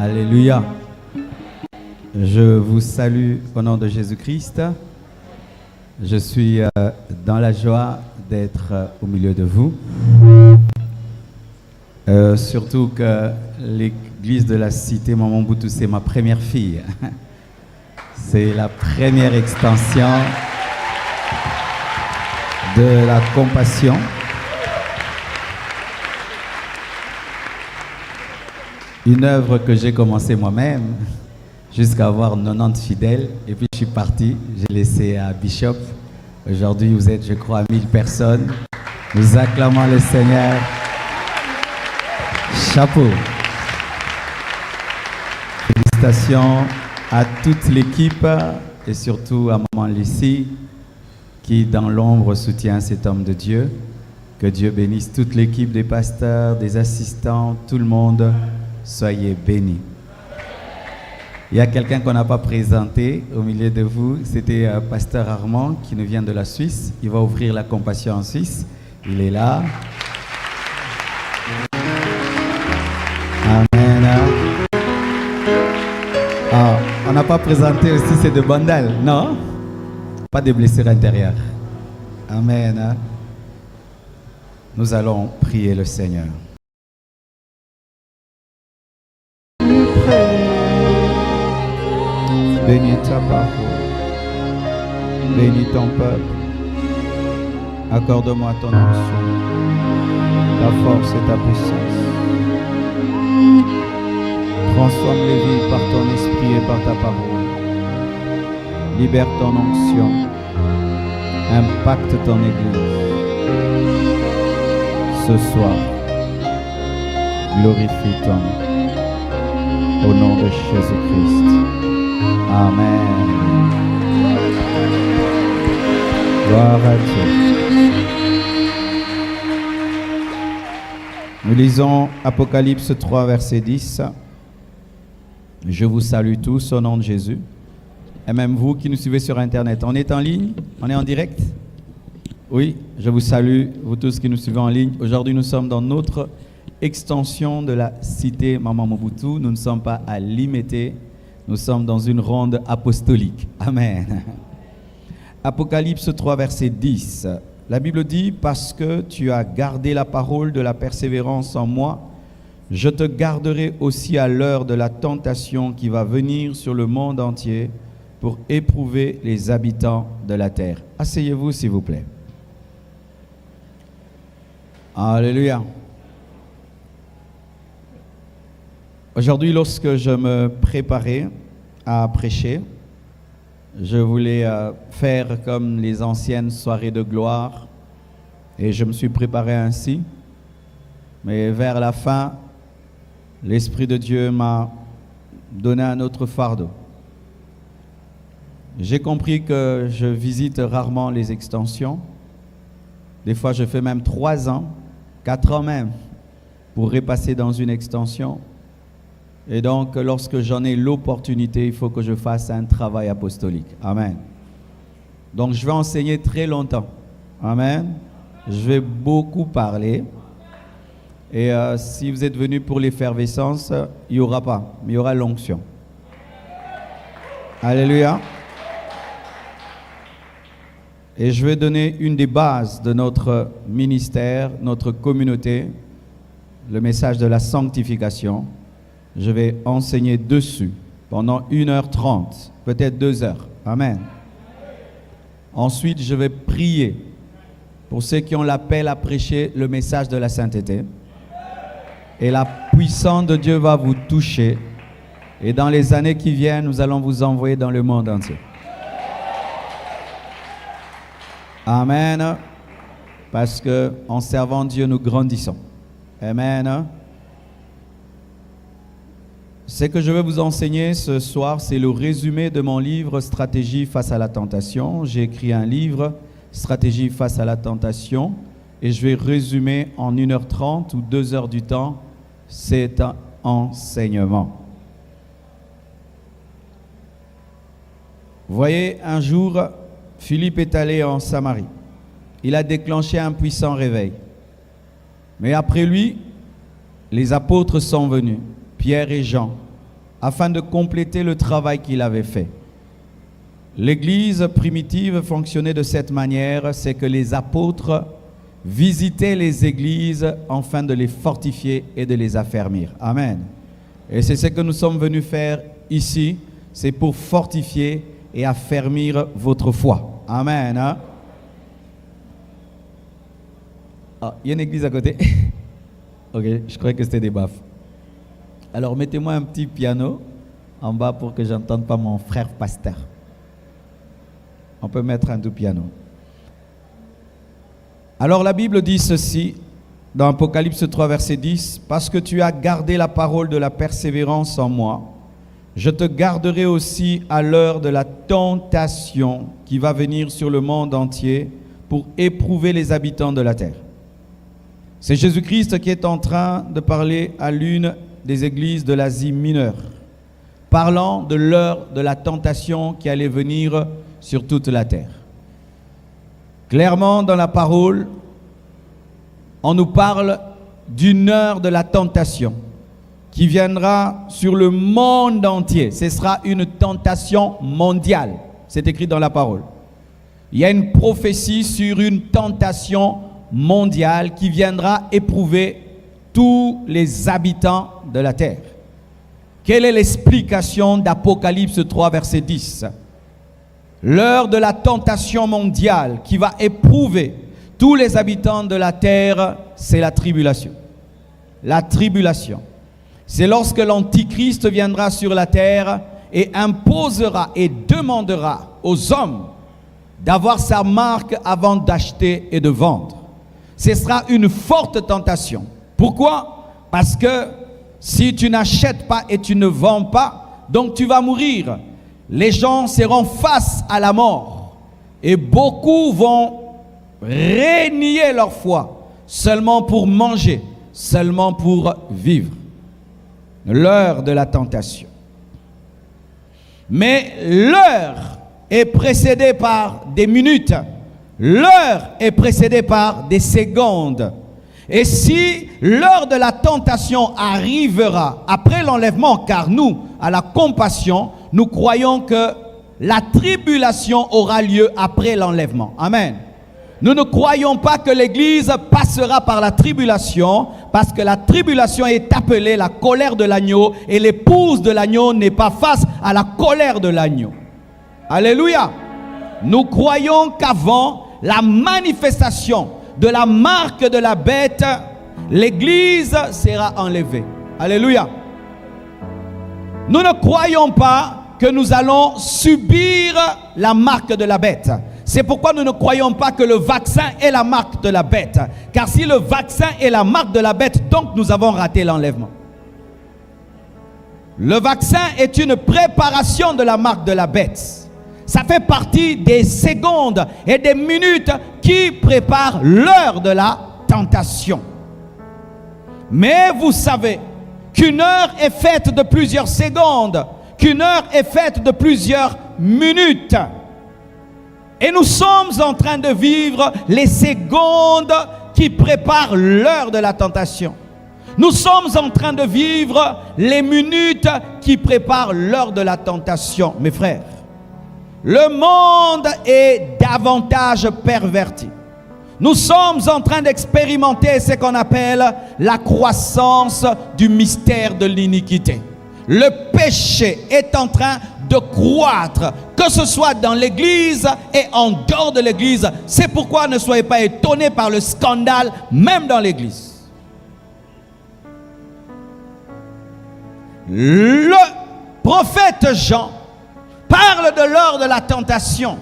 Alléluia. Je vous salue au nom de Jésus-Christ. Je suis dans la joie d'être au milieu de vous. Surtout que l'église de la cité Maman Boutou, c'est ma première fille. C'est la première extension de la compassion. Une œuvre que j'ai commencée moi-même jusqu'à avoir 90 fidèles. Et puis je suis parti, j'ai laissé à Bishop. Aujourd'hui, vous êtes, je crois, 1000 personnes. Nous acclamons le Seigneur. Chapeau. Félicitations à toute l'équipe et surtout à Maman Lucie qui, dans l'ombre, soutient cet homme de Dieu. Que Dieu bénisse toute l'équipe des pasteurs, des assistants, tout le monde. Soyez bénis. Il y a quelqu'un qu'on n'a pas présenté au milieu de vous. C'était Pasteur Armand qui nous vient de la Suisse. Il va ouvrir la compassion en Suisse. Il est là. Amen. Ah, on n'a pas présenté aussi, c'est de Bandal, non? Pas de blessures intérieures. Amen. Nous allons prier le Seigneur. Bénis ta parole, bénis ton peuple, accorde-moi ton onction, ta force et ta puissance. Transforme les vies par ton esprit et par ta parole. Libère ton onction, impacte ton église. Ce soir, glorifie ton nom, au nom de Jésus-Christ. Amen. Gloire à Dieu. Nous lisons Apocalypse 3, verset 10. Je vous salue tous au nom de Jésus. Et même vous qui nous suivez sur Internet. On est en ligne? On est en direct? Oui, je vous salue, vous tous qui nous suivez en ligne. Aujourd'hui, nous sommes dans notre extension de la cité Maman Mobutu. Nous ne sommes pas à Limete. Nous sommes dans une ronde apostolique. Amen. Apocalypse 3, verset 10. La Bible dit, « Parce que tu as gardé la parole de la persévérance en moi, je te garderai aussi à l'heure de la tentation qui va venir sur le monde entier pour éprouver les habitants de la terre. » Asseyez-vous, s'il vous plaît. Alléluia. Aujourd'hui, lorsque je me préparais à prêcher, je voulais faire comme les anciennes soirées de gloire et je me suis préparé ainsi. Mais vers la fin, l'Esprit de Dieu m'a donné un autre fardeau. J'ai compris que je visite rarement les extensions. Des fois, je fais même 3 ans, 4 ans même, pour repasser dans une extension. Et donc, lorsque j'en ai l'opportunité, il faut que je fasse un travail apostolique. Amen. Donc, je vais enseigner très longtemps. Amen. Je vais beaucoup parler. Et si vous êtes venus pour l'effervescence, il n'y aura pas, mais il y aura l'onction. Alléluia. Et je vais donner une des bases de notre ministère, notre communauté, le message de la sanctification. Je vais enseigner dessus pendant 1h30, peut-être 2 heures. Amen. Ensuite, je vais prier pour ceux qui ont l'appel à prêcher le message de la sainteté. Et la puissance de Dieu va vous toucher. Et dans les années qui viennent, nous allons vous envoyer dans le monde entier. Amen. Parce qu'en servant Dieu, nous grandissons. Amen. Ce que je vais vous enseigner ce soir, c'est le résumé de mon livre « Stratégie face à la tentation ». J'ai écrit un livre « Stratégie face à la tentation » et je vais résumer en 1h30 ou 2 heures du temps cet enseignement. Vous voyez, un jour, Philippe est allé en Samarie. Il a déclenché un puissant réveil. Mais après lui, les apôtres sont venus, Pierre et Jean. afin de compléter le travail qu'il avait fait. L'Église primitive fonctionnait de cette manière, c'est que les apôtres visitaient les églises afin de les fortifier et de les affermir. Amen. Et c'est ce que nous sommes venus faire ici, c'est pour fortifier et affermir votre foi. Amen. Hein? Ah, il y a une église à côté. Ok, je croyais que c'était des baffes. Alors mettez-moi un petit piano en bas pour que j'entende pas mon frère pasteur. On peut mettre un doux piano. Alors la Bible dit ceci dans Apocalypse 3 verset 10, parce que tu as gardé la parole de la persévérance en moi, je te garderai aussi à l'heure de la tentation qui va venir sur le monde entier pour éprouver les habitants de la terre. C'est Jésus-Christ qui est en train de parler à l'une des églises de l'Asie mineure, parlant de l'heure de la tentation qui allait venir sur toute la terre. Clairement, dans la parole, on nous parle d'une heure de la tentation qui viendra sur le monde entier. Ce sera une tentation mondiale. C'est écrit dans la parole. Il y a une prophétie sur une tentation mondiale qui viendra éprouver tous les habitants de la terre. Quelle est l'explication d'Apocalypse 3, verset 10? L'heure de la tentation mondiale qui va éprouver tous les habitants de la terre, c'est la tribulation. La tribulation. C'est lorsque l'Antichrist viendra sur la terre et imposera et demandera aux hommes d'avoir sa marque avant d'acheter et de vendre. Ce sera une forte tentation. Pourquoi? Parce que si tu n'achètes pas et tu ne vends pas, donc tu vas mourir. Les gens seront face à la mort et beaucoup vont renier leur foi seulement pour manger, seulement pour vivre. L'heure de la tentation. Mais l'heure est précédée par des minutes. L'heure est précédée par des secondes. Et si l'heure de la tentation arrivera après l'enlèvement, car nous, à la compassion, nous croyons que la tribulation aura lieu après l'enlèvement. Amen. Nous ne croyons pas que l'Église passera par la tribulation, parce que la tribulation est appelée la colère de l'agneau, et l'épouse de l'agneau n'est pas face à la colère de l'agneau. Alléluia. Nous croyons qu'avant la manifestation de la marque de la bête, l'Église sera enlevée. Alléluia. Nous ne croyons pas que nous allons subir la marque de la bête. C'est pourquoi nous ne croyons pas que le vaccin est la marque de la bête. Car si le vaccin est la marque de la bête, donc nous avons raté l'enlèvement. Le vaccin est une préparation de la marque de la bête. Ça fait partie des secondes et des minutes qui préparent l'heure de la tentation. Mais vous savez qu'une heure est faite de plusieurs secondes, qu'une heure est faite de plusieurs minutes. Et nous sommes en train de vivre les secondes qui préparent l'heure de la tentation. Nous sommes en train de vivre les minutes qui préparent l'heure de la tentation. Mes frères, le monde est davantage perverti. Nous sommes en train d'expérimenter ce qu'on appelle la croissance du mystère de l'iniquité. Le péché est en train de croître, que ce soit dans l'église et en dehors de l'église. C'est pourquoi ne soyez pas étonnés par le scandale, même dans l'église. Le prophète Jean parle de l'heure de la tentation,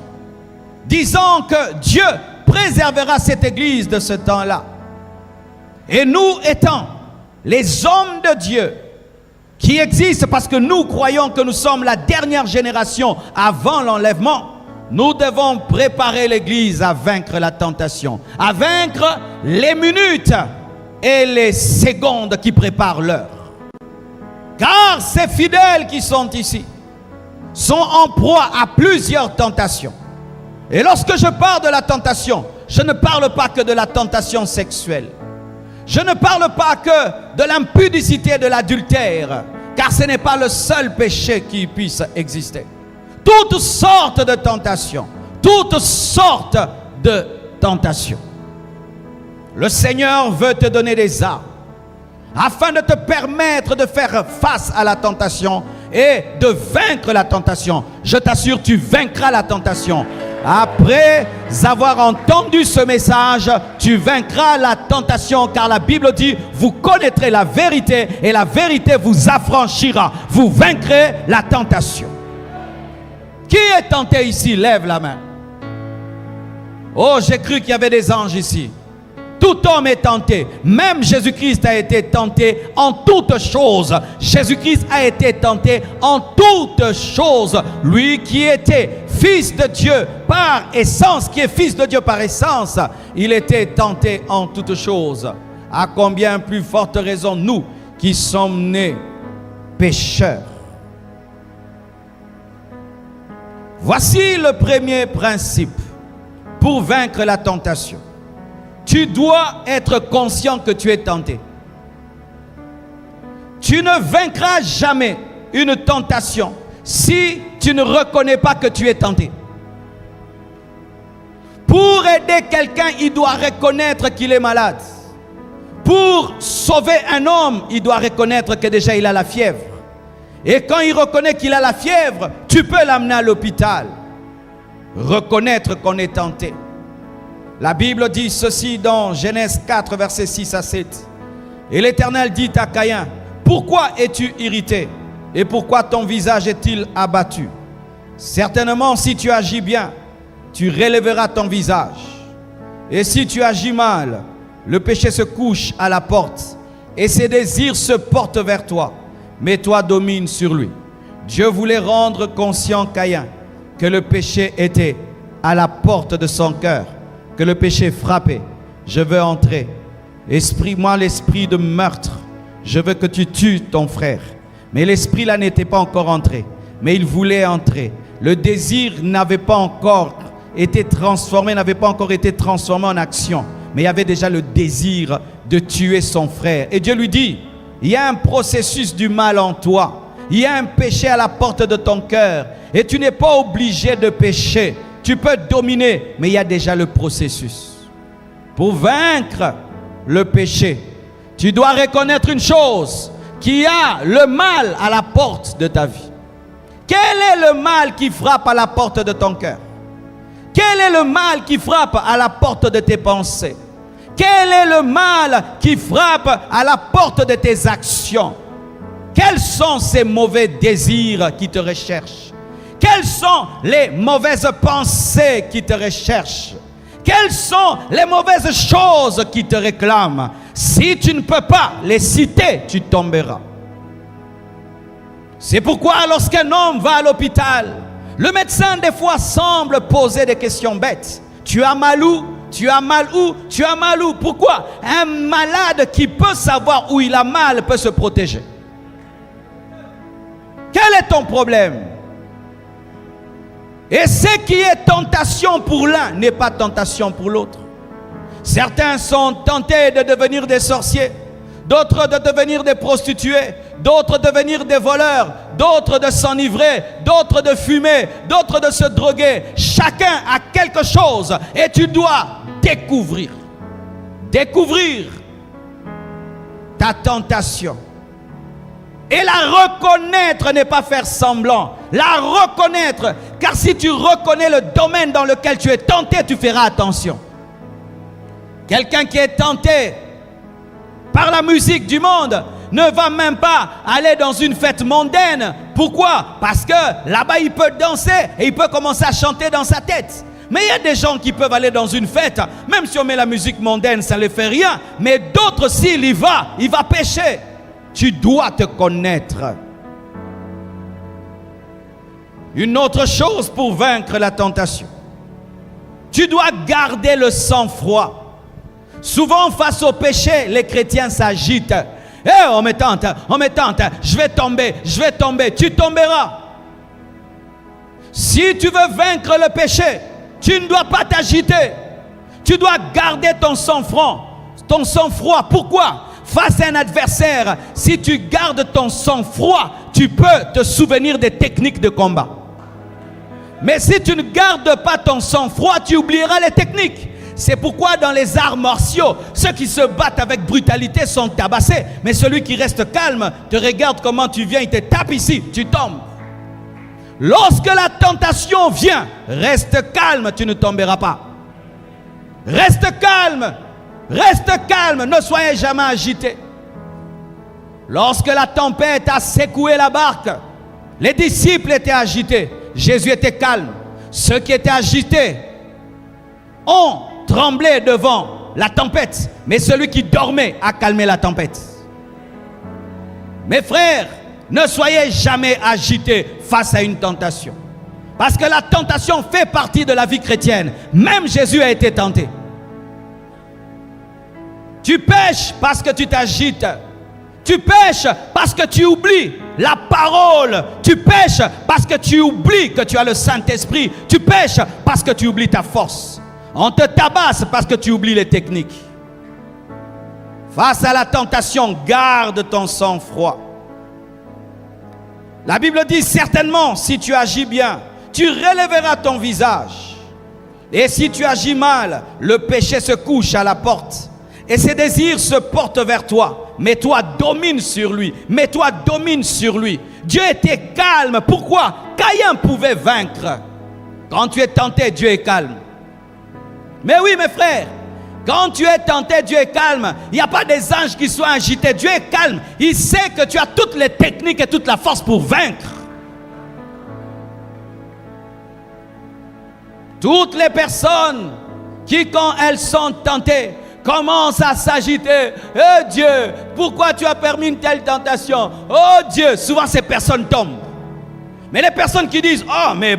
disant que Dieu préservera cette église de ce temps-là. Et nous étant les hommes de Dieu qui existent, parce que nous croyons que nous sommes la dernière génération avant l'enlèvement, nous devons préparer l'église à vaincre la tentation, à vaincre les minutes et les secondes qui préparent l'heure. Car ces fidèles qui sont ici sont en proie à plusieurs tentations. Et lorsque je parle de la tentation, je ne parle pas que de la tentation sexuelle. Je ne parle pas que de l'impudicité et de l'adultère. Car car ce n'est pas le seul péché qui puisse exister. Toutes sortes de tentations, toutes sortes de tentations. Le Seigneur veut te donner des armes afin de te permettre de faire face à la tentation et de vaincre la tentation. Je t'assure, tu vaincras la tentation. Après avoir entendu ce message, tu vaincras la tentation, car la Bible dit, vous connaîtrez la vérité et la vérité vous affranchira. Vous vaincrez la tentation. Qui est tenté ici? Lève la main. Oh, j'ai cru qu'il y avait des anges ici. Tout homme est tenté. Même Jésus-Christ a été tenté en toutes choses. Jésus-Christ a été tenté en toutes choses. Lui qui était fils de Dieu par essence, qui est fils de Dieu par essence, il était tenté en toutes choses. À combien plus forte raison nous qui sommes nés pécheurs. Voici le premier principe pour vaincre la tentation. Tu dois être conscient que tu es tenté. Tu ne vaincras jamais une tentation si tu ne reconnais pas que tu es tenté. Pour aider quelqu'un, il doit reconnaître qu'il est malade. Pour sauver un homme, il doit reconnaître que déjà il a la fièvre. Et quand il reconnaît qu'il a la fièvre, tu peux l'amener à l'hôpital. Reconnaître qu'on est tenté. La Bible dit ceci dans Genèse 4, versets 6 à 7. Et l'Éternel dit à Caïn, pourquoi es-tu irrité? Et pourquoi ton visage est-il abattu? Certainement, si tu agis bien, tu relèveras ton visage. Et si tu agis mal, le péché se couche à la porte, et ses désirs se portent vers toi, mais toi domine sur lui. Dieu voulait rendre conscient Caïn que le péché était à la porte de son cœur, que le péché frappait. Je veux entrer. Esprit, l'esprit de meurtre, je veux que tu tues ton frère. Mais l'esprit là n'était pas encore entré, mais il voulait entrer. Le désir n'avait pas encore été transformé, en action, mais il y avait déjà le désir de tuer son frère. Et Dieu lui dit, il y a un processus du mal en toi, il y a un péché à la porte de ton cœur, et tu n'es pas obligé de pécher. Tu peux dominer, mais il y a déjà le processus. Pour vaincre le péché, tu dois reconnaître une chose, qu'il y a le mal à la porte de ta vie. Quel est le mal qui frappe à la porte de ton cœur? Quel est le mal qui frappe à la porte de tes pensées? Quel est le mal qui frappe à la porte de tes actions? Quels sont ces mauvais désirs qui te recherchent? Quelles sont les mauvaises pensées qui te recherchent? Quelles sont les mauvaises choses qui te réclament? Si tu ne peux pas les citer, tu tomberas. C'est pourquoi lorsqu'un homme va à l'hôpital, le médecin des fois semble poser des questions bêtes. Tu as mal où? Tu as mal où? Tu as mal où? Pourquoi? Un malade qui peut savoir où il a mal peut se protéger. Quel est ton problème? Et ce qui est tentation pour l'un n'est pas tentation pour l'autre. Certains sont tentés de devenir des sorciers, d'autres de devenir des prostituées, d'autres de devenir des voleurs, d'autres de s'enivrer, d'autres de fumer, d'autres de se droguer. Chacun a quelque chose et tu dois découvrir ta tentation. Et la reconnaître n'est pas faire semblant. La reconnaître, car si tu reconnais le domaine dans lequel tu es tenté, tu feras attention. Quelqu'un qui est tenté par la musique du monde ne va même pas aller dans une fête mondaine. Pourquoi? Parce que là-bas il peut danser et il peut commencer à chanter dans sa tête. Mais il y a des gens qui peuvent aller dans une fête, même si on met la musique mondaine, ça ne les fait rien. Mais d'autres, s'il y va, il va pécher. Tu dois te connaître. Une autre chose pour vaincre la tentation. Tu dois garder le sang-froid. Souvent face au péché, les chrétiens s'agitent. On me tente, je vais tomber, tu tomberas. Si tu veux vaincre le péché, tu ne dois pas t'agiter. Tu dois garder ton sang-froid. Pourquoi? Face à un adversaire, si tu gardes ton sang-froid, tu peux te souvenir des techniques de combat. Mais si tu ne gardes pas ton sang-froid, tu oublieras les techniques. C'est pourquoi dans les arts martiaux, ceux qui se battent avec brutalité sont tabassés. Mais celui qui reste calme, te regarde comment tu viens, il te tape ici, tu tombes. Lorsque la tentation vient, reste calme, tu ne tomberas pas. Reste calme. Reste calme, ne soyez jamais agité. Lorsque la tempête a secoué la barque, les disciples étaient agités. Jésus était calme. Ceux qui étaient agités ont tremblé devant la tempête. Mais celui qui dormait a calmé la tempête. Mes frères, ne soyez jamais agités face à une tentation. Parce que la tentation fait partie de la vie chrétienne. Même Jésus a été tenté. Tu pêches parce que tu t'agites. Tu pêches parce que tu oublies la parole. Tu pêches parce que tu oublies que tu as le Saint-Esprit. Tu pêches parce que tu oublies ta force. On te tabasse parce que tu oublies les techniques. Face à la tentation, garde ton sang-froid. La Bible dit certainement, si tu agis bien, tu relèveras ton visage. Et si tu agis mal, le péché se couche à la porte. Et ses désirs se portent vers toi. Mais toi, domine sur lui. Mais toi, domine sur lui. Dieu était calme. Pourquoi? Caïn pouvait vaincre. Quand tu es tenté, Dieu est calme. Mais oui, mes frères, quand tu es tenté, Dieu est calme. Il n'y a pas des anges qui soient agités. Dieu est calme. Il sait que tu as toutes les techniques et toute la force pour vaincre. Toutes les personnes qui, quand elles sont tentées, commence à s'agiter. Oh Dieu, pourquoi tu as permis une telle tentation? Oh Dieu, souvent ces personnes tombent. Mais les personnes qui disent, oh mais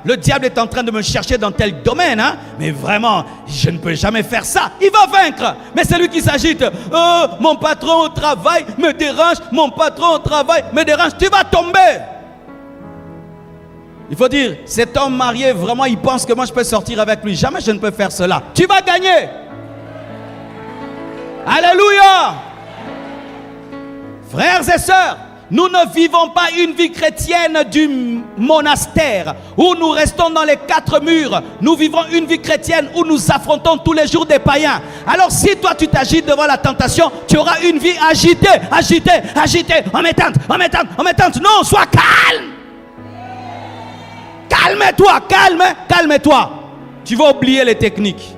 le diable est en train de me chercher dans tel domaine, hein? Mais vraiment, je ne peux jamais faire ça. Il va vaincre. Mais celui qui s'agite, oh mon patron au travail me dérange, mon patron au travail me dérange, tu vas tomber. Il faut dire, cet homme marié, vraiment, il pense que moi je peux sortir avec lui. Jamais je ne peux faire cela. Tu vas gagner. Alléluia. Frères et sœurs, nous ne vivons pas une vie chrétienne du monastère où nous restons dans les quatre murs. Nous vivons une vie chrétienne où nous affrontons tous les jours des païens. Alors si toi tu t'agites devant la tentation, tu auras une vie agitée, agitée, agitée. On m'éteinte, on m'éteinte, on m'éteinte. Non, sois calme. Calme-toi, calme-toi. Tu vas oublier les techniques.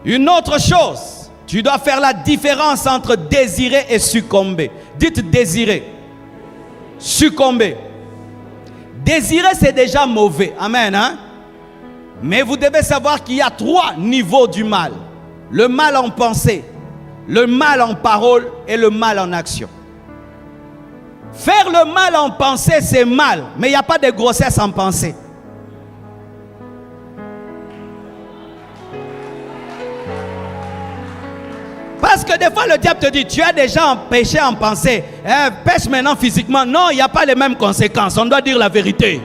Une autre chose, tu dois faire la différence entre désirer et succomber. Dites désirer. Succomber. Désirer, c'est déjà mauvais. Amen. Hein? Mais vous devez savoir qu'il y a 3 niveaux du mal. Le mal en pensée, le mal en parole et le mal en action. Faire le mal en pensée, c'est mal. Mais il n'y a pas de grossesse en pensée. Parce que des fois le diable te dit, tu as déjà péché en pensée, pêche maintenant physiquement. Non, il n'y a pas les mêmes conséquences, on doit dire la vérité.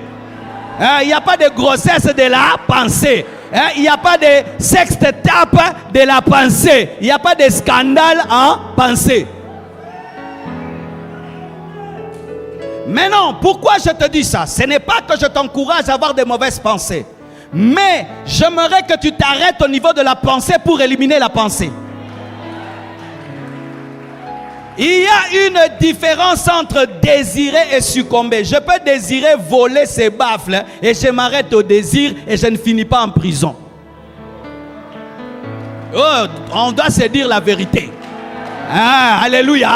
Il n'y a pas de grossesse de la pensée. Il n'y a pas de sextape de la pensée. Il n'y a pas de scandale en pensée. Mais non, pourquoi je te dis ça? Ce n'est pas que je t'encourage à avoir de mauvaises pensées. Mais j'aimerais que tu t'arrêtes au niveau de la pensée pour éliminer la pensée. Il y a une différence entre désirer et succomber. Je peux désirer voler ces baffles et je m'arrête au désir et je ne finis pas en prison. Oh, on doit se dire la vérité. Ah, alléluia.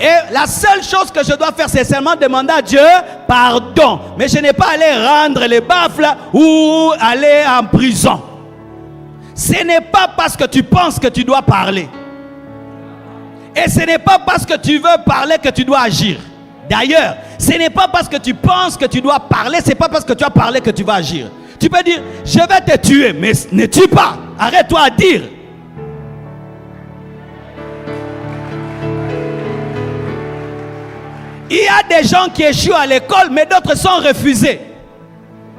Et la seule chose que je dois faire, c'est seulement demander à Dieu pardon. Mais je n'ai pas à aller rendre les baffles ou aller en prison. Ce n'est pas parce que tu penses que tu dois parler. Et ce n'est pas parce que tu veux parler que tu dois agir. D'ailleurs, ce n'est pas parce que tu penses que tu dois parler, ce n'est pas parce que tu as parlé que tu vas agir. Tu peux dire, je vais te tuer, mais ne tue pas. Arrête-toi à dire. Il y a des gens qui échouent à l'école, mais d'autres sont refusés.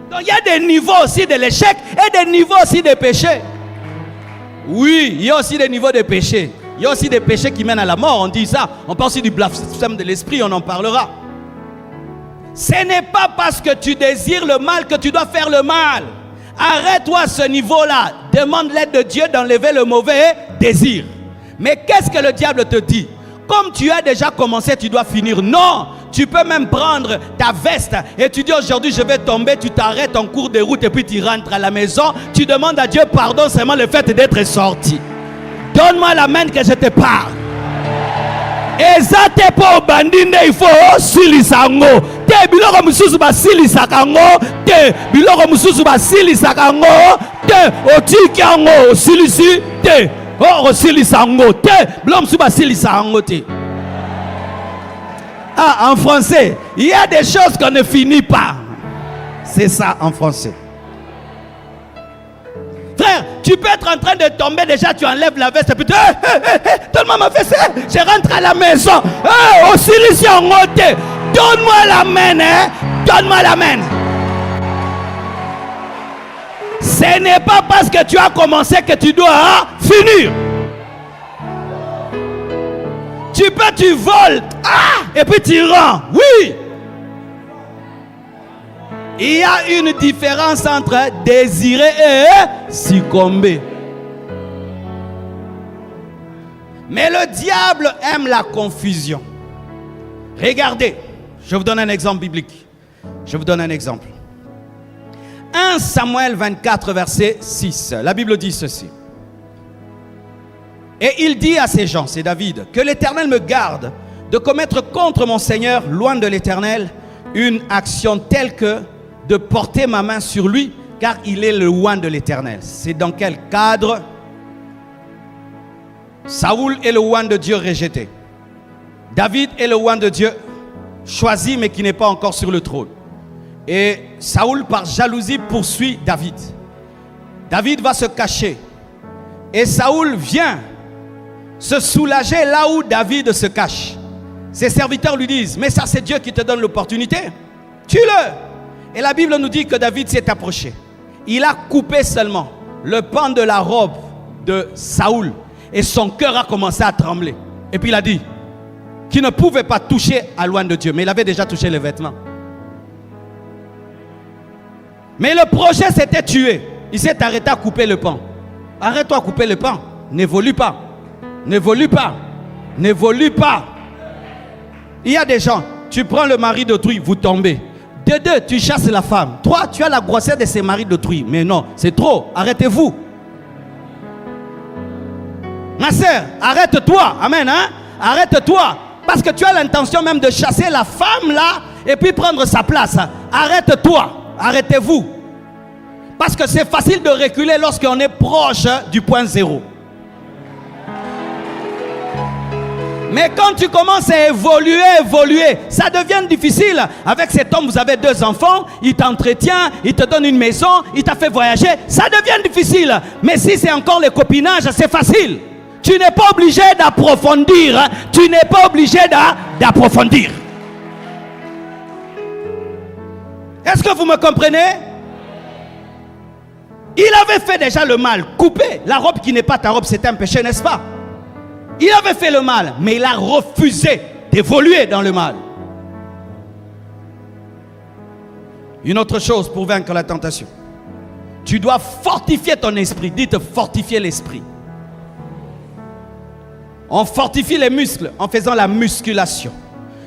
Donc il y a des niveaux aussi de l'échec et des niveaux aussi de péché. Oui, il y a aussi des niveaux de péché. Il y a aussi des péchés qui mènent à la mort, on dit ça. On parle aussi du blasphème de l'esprit, on en parlera. Ce n'est pas parce que tu désires le mal que tu dois faire le mal. Arrête-toi à ce niveau-là. Demande l'aide de Dieu d'enlever le mauvais désir. Mais qu'est-ce que le diable te dit? Comme tu as déjà commencé, tu dois finir. Non, tu peux même prendre ta veste et tu dis aujourd'hui je vais tomber, tu t'arrêtes en cours de route et puis tu rentres à la maison. Tu demandes à Dieu pardon seulement le fait d'être sorti. Donne-moi la main que je te parle. Et ça t'es pas au bandine, il faut silisango. Te biloko mususu ba silisakango, te biloko mususu ba silisakango, te otikango silisi, te oh silisango, te biloko mususu ba silisango te. Ah, en français, il y a des choses qu'on ne finit pas. C'est ça en français. Frère, tu peux être en train de tomber, déjà tu enlèves la veste et puis tu donne-moi ma veste, je rentre à la maison. Aussi donne-moi la main, donne-moi la main. Ce n'est pas parce que tu as commencé que tu dois finir. Tu voles, et puis tu rends, oui. Il y a une différence entre désirer et succomber. Mais le diable aime la confusion. Regardez, je vous donne un exemple biblique. Je vous donne un exemple. 1 Samuel 24, verset 6. La Bible dit ceci. Et il dit à ces gens, c'est David, que l'Éternel me garde de commettre contre mon Seigneur, loin de l'Éternel, une action telle que de porter ma main sur lui, car il est le loin de l'Éternel. C'est dans quel cadre? Saoul est le loin de Dieu rejeté. David est le loin de Dieu choisi, mais qui n'est pas encore sur le trône. Et Saoul, par jalousie, poursuit David. David va se cacher. Et Saoul vient se soulager là où David se cache. Ses serviteurs lui disent, mais ça c'est Dieu qui te donne l'opportunité. Tue-le. Et la Bible nous dit que David s'est approché. Il a coupé seulement le pan de la robe de Saoul. Et son cœur a commencé à trembler. Et puis il a dit qu'il ne pouvait pas toucher à loin de Dieu. Mais il avait déjà touché les vêtements. Mais le projet c'était tuer. Il s'est arrêté à couper le pan. Arrête-toi à couper le pan. N'évolue pas. N'évolue pas. N'évolue pas. Il y a des gens, tu prends le mari d'autrui, vous tombez. De deux, tu chasses la femme. Toi, tu as la grossesse de ces maris d'autrui. Mais non, c'est trop. Arrêtez-vous. Ma soeur, arrête-toi. Amen. Hein? Arrête-toi. Parce que tu as l'intention même de chasser la femme là et puis prendre sa place. Arrête-toi. Arrêtez-vous. Parce que c'est facile de reculer lorsqu'on est proche du point zéro. Mais quand tu commences à évoluer, ça devient difficile. Avec cet homme, vous avez 2 enfants, il t'entretient, il te donne une maison, il t'a fait voyager. Ça devient difficile. Mais si c'est encore le copinage, c'est facile. Tu n'es pas obligé d'approfondir. Tu n'es pas obligé d'approfondir. Est-ce que vous me comprenez? Il avait fait déjà le mal. Couper la robe qui n'est pas ta robe, c'est un péché, n'est-ce pas? Il avait fait le mal, mais il a refusé d'évoluer dans le mal. Une autre chose pour vaincre la tentation. Tu dois fortifier ton esprit. Dites fortifier l'esprit. On fortifie les muscles en faisant la musculation.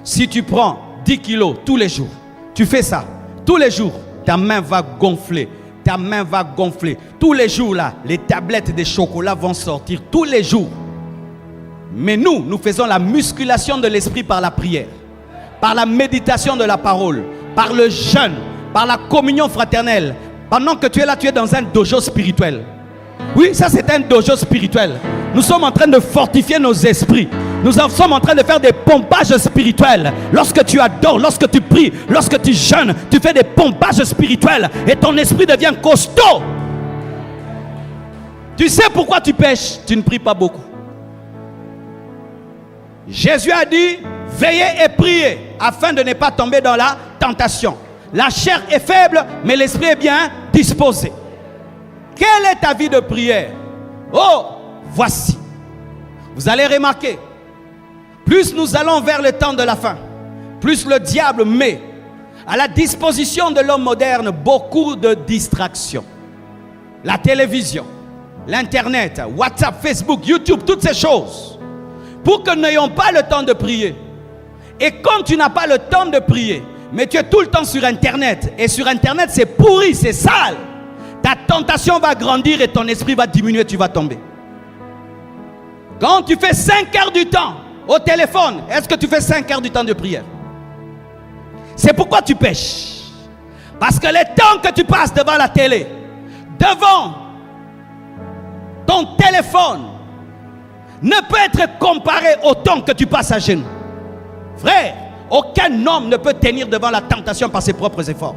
Si tu prends 10 kilos tous les jours, tu fais ça. Tous les jours, ta main va gonfler. Ta main va gonfler. Tous les jours, là, les tablettes de chocolat vont sortir. Tous les jours. Mais nous faisons la musculation de l'esprit par la prière, par la méditation de la parole, par le jeûne, par la communion fraternelle. Pendant que tu es là, tu es dans un dojo spirituel. Oui, ça c'est un dojo spirituel. Nous sommes en train de fortifier nos esprits. Nous sommes en train de faire des pompages spirituels. Lorsque tu adores, lorsque tu pries, lorsque tu jeûnes, tu fais des pompages spirituels et ton esprit devient costaud. Tu sais pourquoi tu pêches? Tu ne pries pas beaucoup. Jésus a dit, veillez et priez afin de ne pas tomber dans la tentation. La chair est faible, mais l'esprit est bien disposé. Quelle est ta vie de prière? Oh, voici. Vous allez remarquer, plus nous allons vers le temps de la fin, plus le diable met à la disposition de l'homme moderne beaucoup de distractions. La télévision, l'internet, WhatsApp, Facebook, YouTube, toutes ces choses. Pour que nous n'ayons pas le temps de prier. Et quand tu n'as pas le temps de prier, mais tu es tout le temps sur internet, et sur internet c'est pourri, c'est sale, ta tentation va grandir et ton esprit va diminuer, tu vas tomber. Quand tu fais 5 heures du temps au téléphone, est-ce que tu fais 5 heures du temps de prière? C'est pourquoi tu pêches. Parce que le temps que tu passes devant la télé, devant ton téléphone, ne peut être comparé au temps que tu passes à genoux. Frère, aucun homme ne peut tenir devant la tentation par ses propres efforts.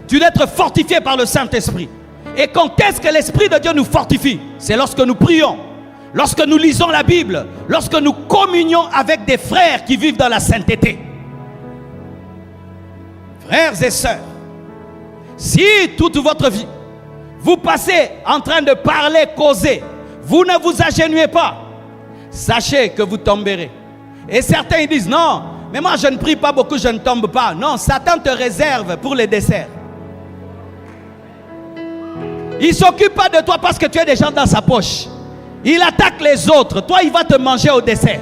Tu dois être fortifié par le Saint-Esprit. Et quand est-ce que l'Esprit de Dieu nous fortifie? C'est lorsque nous prions, lorsque nous lisons la Bible, lorsque nous communions avec des frères qui vivent dans la sainteté. Frères et sœurs, si toute votre vie, vous passez en train de parler, causer, vous ne vous agenouillez pas, sachez que vous tomberez. Et certains ils disent non, mais moi je ne prie pas beaucoup, je ne tombe pas. Non, Satan te réserve pour les desserts. Il ne s'occupe pas de toi parce que tu es déjà dans sa poche. Il attaque les autres, toi il va te manger au dessert.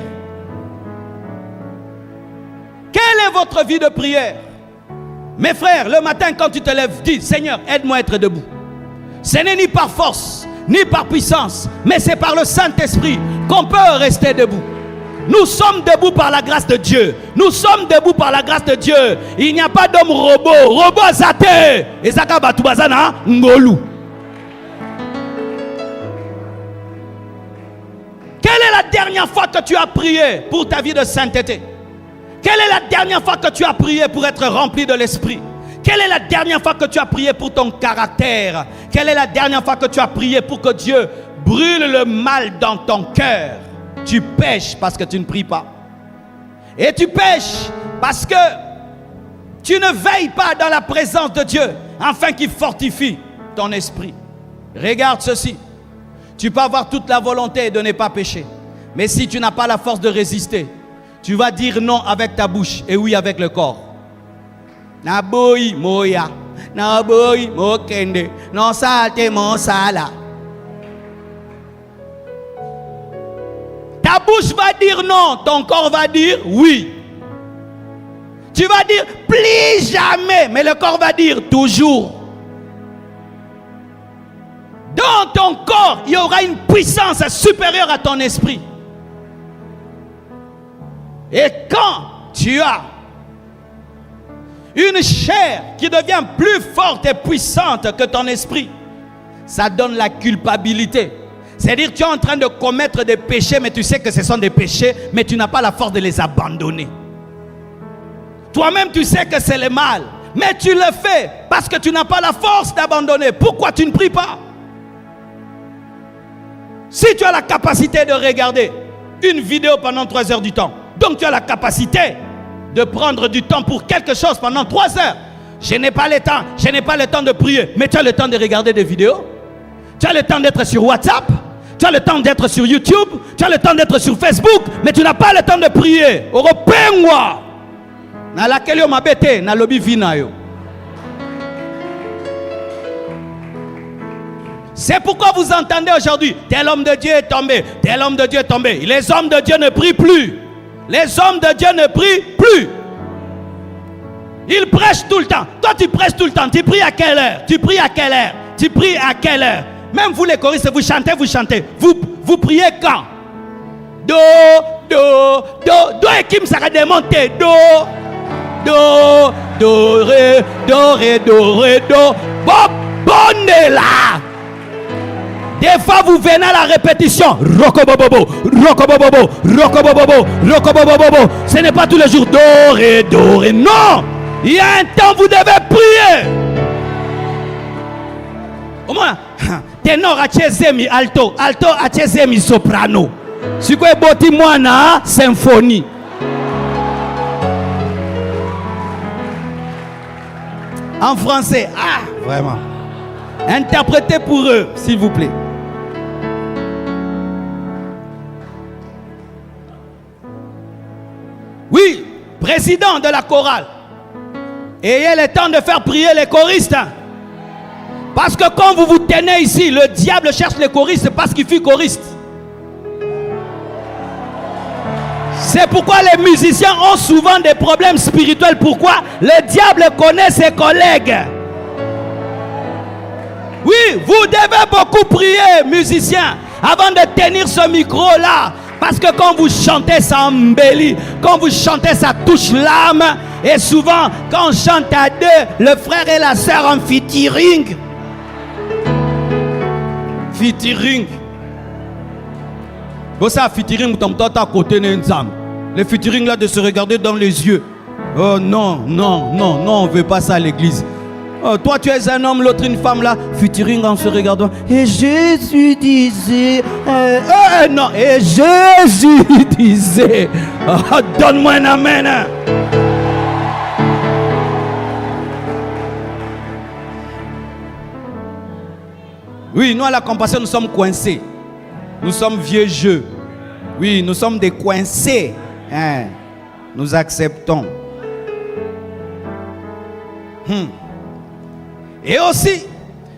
Quelle est votre vie de prière? Mes frères, le matin quand tu te lèves, dis Seigneur, aide-moi à être debout. Ce n'est ni par force, ni par puissance, mais c'est par le Saint-Esprit qu'on peut rester debout. Nous sommes debout par la grâce de Dieu. Nous sommes debout par la grâce de Dieu. Il n'y a pas d'homme robot. Robot zate. Et zaka batubazana ngolu. Quelle est la dernière fois que tu as prié pour ta vie de sainteté? Quelle est la dernière fois que tu as prié pour être rempli de l'Esprit? Quelle est la dernière fois que tu as prié pour ton caractère? Quelle est la dernière fois que tu as prié pour que Dieu brûle le mal dans ton cœur? Tu pêches parce que tu ne pries pas. Et tu pêches parce que tu ne veilles pas dans la présence de Dieu afin qu'il fortifie ton esprit. Regarde ceci. Tu peux avoir toute la volonté de ne pas pécher. Mais si tu n'as pas la force de résister, tu vas dire non avec ta bouche et oui avec le corps. Naboyi moya, naboyi mokende, non salte mon sala. Ta bouche va dire non, ton corps va dire oui. Tu vas dire plus jamais, mais le corps va dire toujours. Dans ton corps, il y aura une puissance supérieure à ton esprit. Et quand tu as une chair qui devient plus forte et puissante que ton esprit, ça donne la culpabilité. C'est-à-dire que tu es en train de commettre des péchés, mais tu sais que ce sont des péchés, mais tu n'as pas la force de les abandonner. Toi-même, tu sais que c'est le mal, mais tu le fais parce que tu n'as pas la force d'abandonner. Pourquoi tu ne pries pas? Si tu as la capacité de regarder une vidéo pendant 3 heures du temps, donc tu as la capacité de prendre du temps pour quelque chose pendant 3 heures. Je n'ai pas le temps, je n'ai pas le temps de prier, mais tu as le temps de regarder des vidéos. Tu as le temps d'être sur WhatsApp, tu as le temps d'être sur YouTube, tu as le temps d'être sur Facebook, mais tu n'as pas le temps de prier. Européen, na laquelle yo mabete na lobby vina yo. C'est pourquoi vous entendez aujourd'hui, tel homme de Dieu est tombé, tel homme de Dieu est tombé. Les hommes de Dieu ne prient plus. Les hommes de Dieu ne prient plus. Ils prêchent tout le temps. Toi tu prêches tout le temps. Tu pries à quelle heure? Tu pries à quelle heure? Tu pries à quelle heure? Même vous les choristes, vous chantez, vous chantez. Vous priez quand? Do, et Kim Sarah démonté. Do, ré, do. Bonne là. Des fois vous venez à la répétition. Rokobobobo. Ce n'est pas tous les jours. Do, ré. Non. Il y a un temps vous devez prier. Au moins, ténor a chezemi alto a chezemi soprano. Si quoi boti mwana symphonie. En français. Ah, vraiment. Interprétez pour eux, s'il vous plaît. Oui, président de la chorale. Ayez le temps de faire prier les choristes. Parce que quand vous vous tenez ici, le diable cherche les choristes parce qu'il fut choriste. C'est pourquoi les musiciens ont souvent des problèmes spirituels. Pourquoi? Le diable connaît ses collègues. Oui, vous devez beaucoup prier, musiciens, avant de tenir ce micro-là. Parce que quand vous chantez, ça embellit. Quand vous chantez, ça touche l'âme. Et souvent, quand on chante à deux, le frère et la sœur en featuring. Featuring. Vous savez, featuring, vous êtes à côté d'un âme. Le featuring là de se regarder dans les yeux. Oh non, non, non, non, on ne veut pas ça à l'église. Oh, toi tu es un homme, l'autre une femme là. Featuring en se regardant. Et Jésus disait. Non, et Jésus disait. Oh, donne-moi un amen. Oui, nous à la compassion, nous sommes coincés. Nous sommes vieux jeux. Oui, nous sommes des coincés. Hein. Nous acceptons. Et aussi,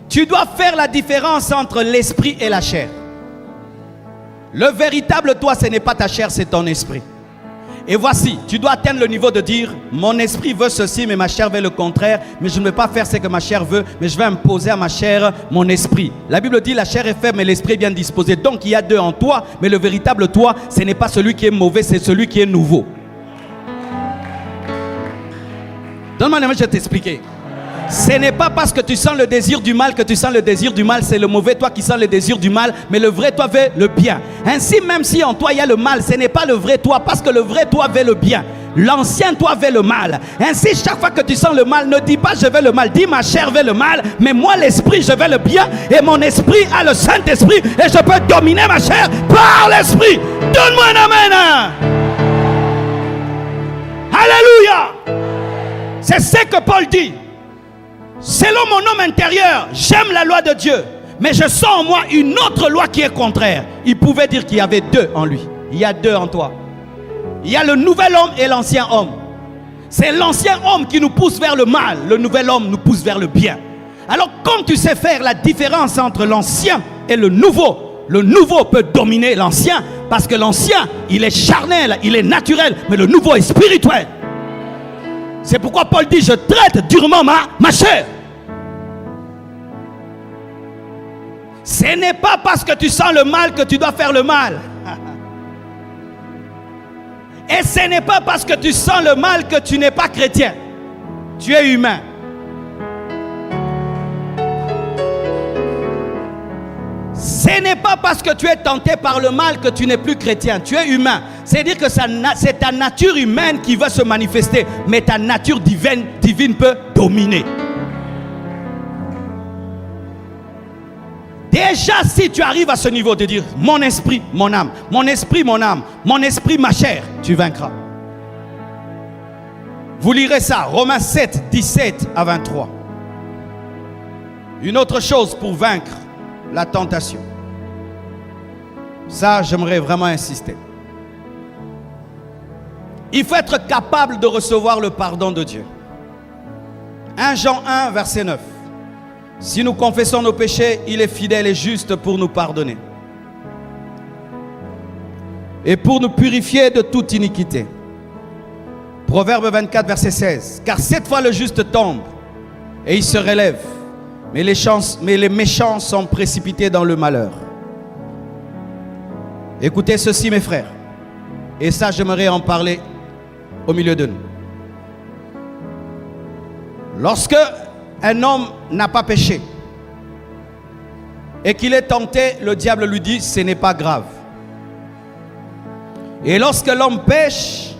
tu dois faire la différence entre l'esprit et la chair. Le véritable toi, ce n'est pas ta chair, c'est ton esprit. Et voici, tu dois atteindre le niveau de dire, mon esprit veut ceci, mais ma chair veut le contraire. Mais je ne vais pas faire ce que ma chair veut, mais je vais imposer à ma chair mon esprit. La Bible dit, la chair est faible, mais l'esprit est bien disposé. Donc il y a deux en toi, mais le véritable toi, ce n'est pas celui qui est mauvais, c'est celui qui est nouveau. Donne-moi le mot, je vais t'expliquer. Ce n'est pas parce que tu sens le désir du mal que tu sens le désir du mal. C'est le mauvais toi qui sens le désir du mal. Mais le vrai toi veut le bien. Ainsi, même si en toi il y a le mal, ce n'est pas le vrai toi. Parce que le vrai toi veut le bien. L'ancien toi veut le mal. Ainsi, chaque fois que tu sens le mal, ne dis pas je veux le mal. Dis ma chair veut le mal. Mais moi l'esprit je veux le bien. Et mon esprit a le Saint-Esprit. Et je peux dominer ma chair par l'esprit. Donne-moi un amen. Alléluia. C'est ce que Paul dit. Selon mon homme intérieur, j'aime la loi de Dieu, mais je sens en moi une autre loi qui est contraire. Il pouvait dire qu'il y avait deux en lui. Il y a deux en toi. Il y a le nouvel homme et l'ancien homme. C'est l'ancien homme qui nous pousse vers le mal. Le nouvel homme nous pousse vers le bien. Alors quand tu sais faire la différence entre l'ancien et le nouveau peut dominer l'ancien. Parce que l'ancien, il est charnel, il est naturel, mais le nouveau est spirituel. C'est pourquoi Paul dit, je traite durement ma chair. Ce n'est pas parce que tu sens le mal que tu dois faire le mal. Et ce n'est pas parce que tu sens le mal que tu n'es pas chrétien. Tu es humain. Ce n'est pas parce que tu es tenté par le mal que tu n'es plus chrétien. Tu es humain. C'est-à-dire que c'est ta nature humaine qui va se manifester. Mais ta nature divine peut dominer. Déjà, si tu arrives à ce niveau de dire mon esprit, mon âme, mon esprit, mon âme, mon esprit, ma chair, tu vaincras. Vous lirez ça, Romains 7, 17 à 23. Une autre chose pour vaincre la tentation. Ça, j'aimerais vraiment insister. Il faut être capable de recevoir le pardon de Dieu. 1 Jean 1, verset 9. Si nous confessons nos péchés, il est fidèle et juste pour nous pardonner et pour nous purifier de toute iniquité. Proverbe 24, verset 16. Car 7 fois le juste tombe et il se relève, mais les méchants sont précipités dans le malheur. Écoutez ceci, mes frères, et ça j'aimerais en parler au milieu de nous. Lorsque un homme n'a pas péché et qu'il est tenté, le diable lui dit ce n'est pas grave. Et lorsque l'homme pêche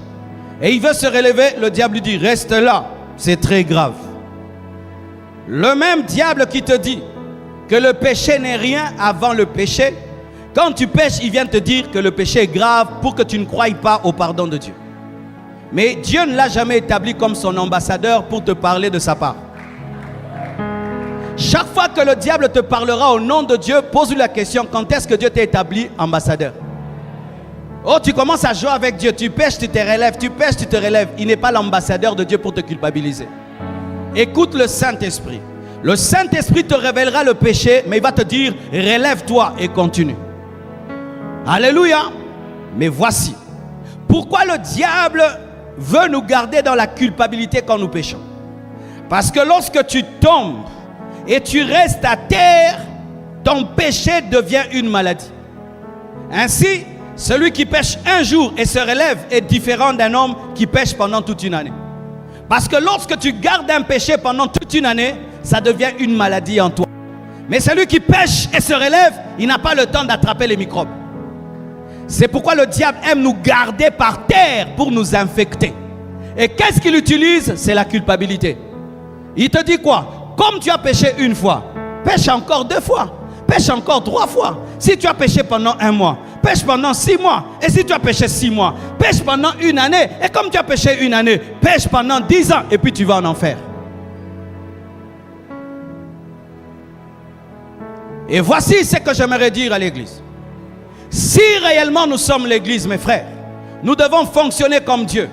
et il veut se relever, le diable lui dit reste là, c'est très grave. Le même diable qui te dit que le péché n'est rien avant le péché, quand tu pêches, il vient te dire que le péché est grave pour que tu ne croies pas au pardon de Dieu. Mais Dieu ne l'a jamais établi comme son ambassadeur pour te parler de sa part. Chaque fois que le diable te parlera au nom de Dieu, pose-lui la question, quand est-ce que Dieu t'a établi ambassadeur? Oh, tu commences à jouer avec Dieu, tu pêches, tu te relèves, tu pêches, tu te relèves. Il n'est pas l'ambassadeur de Dieu pour te culpabiliser. Écoute le Saint-Esprit. Le Saint-Esprit te révélera le péché, mais il va te dire, relève-toi et continue. Alléluia. Mais voici, pourquoi le diable veut nous garder dans la culpabilité quand nous péchons? Parce que lorsque tu tombes et tu restes à terre, ton péché devient une maladie. Ainsi, celui qui pêche un jour et se relève est différent d'un homme qui pêche pendant toute une année. Parce que lorsque tu gardes un péché pendant toute une année, ça devient une maladie en toi. Mais celui qui pêche et se relève, il n'a pas le temps d'attraper les microbes. C'est pourquoi le diable aime nous garder par terre pour nous infecter. Et qu'est-ce qu'il utilise? C'est la culpabilité. Il te dit quoi? Comme tu as péché une fois, pêche encore 2 fois, pêche encore 3 fois. Si tu as péché pendant 1 mois, pêche pendant 6 mois. Et si tu as péché 6 mois, pêche pendant 1 année. Et comme tu as péché 1 année, pêche pendant 10 ans. Et puis tu vas en enfer. Et voici ce que j'aimerais dire à l'église. Si réellement nous sommes l'église, mes frères, nous devons fonctionner comme Dieu.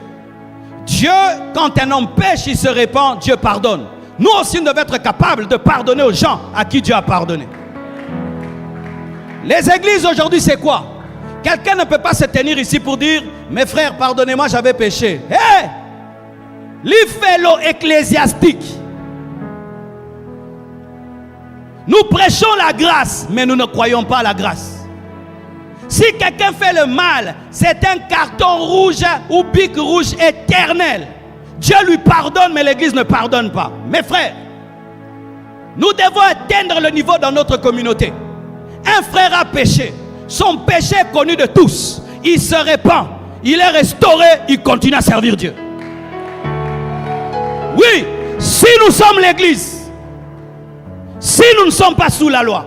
Dieu, quand un homme pêche, il se répand, Dieu pardonne. Nous aussi, nous devons être capables de pardonner aux gens à qui Dieu a pardonné. Les églises aujourd'hui, c'est quoi? Quelqu'un ne peut pas se tenir ici pour dire, mes frères, pardonnez-moi, j'avais péché. Hé! L'ifélo ecclésiastique. Nous prêchons la grâce, mais nous ne croyons pas à la grâce. Si quelqu'un fait le mal, c'est un carton rouge ou bic rouge éternel. Dieu lui pardonne, mais l'église ne pardonne pas. Mes frères, nous devons atteindre le niveau dans notre communauté. Un frère a péché. Son péché est connu de tous. Il se répand. Il est restauré. Il continue à servir Dieu. Oui, si nous sommes l'église, si nous ne sommes pas sous la loi,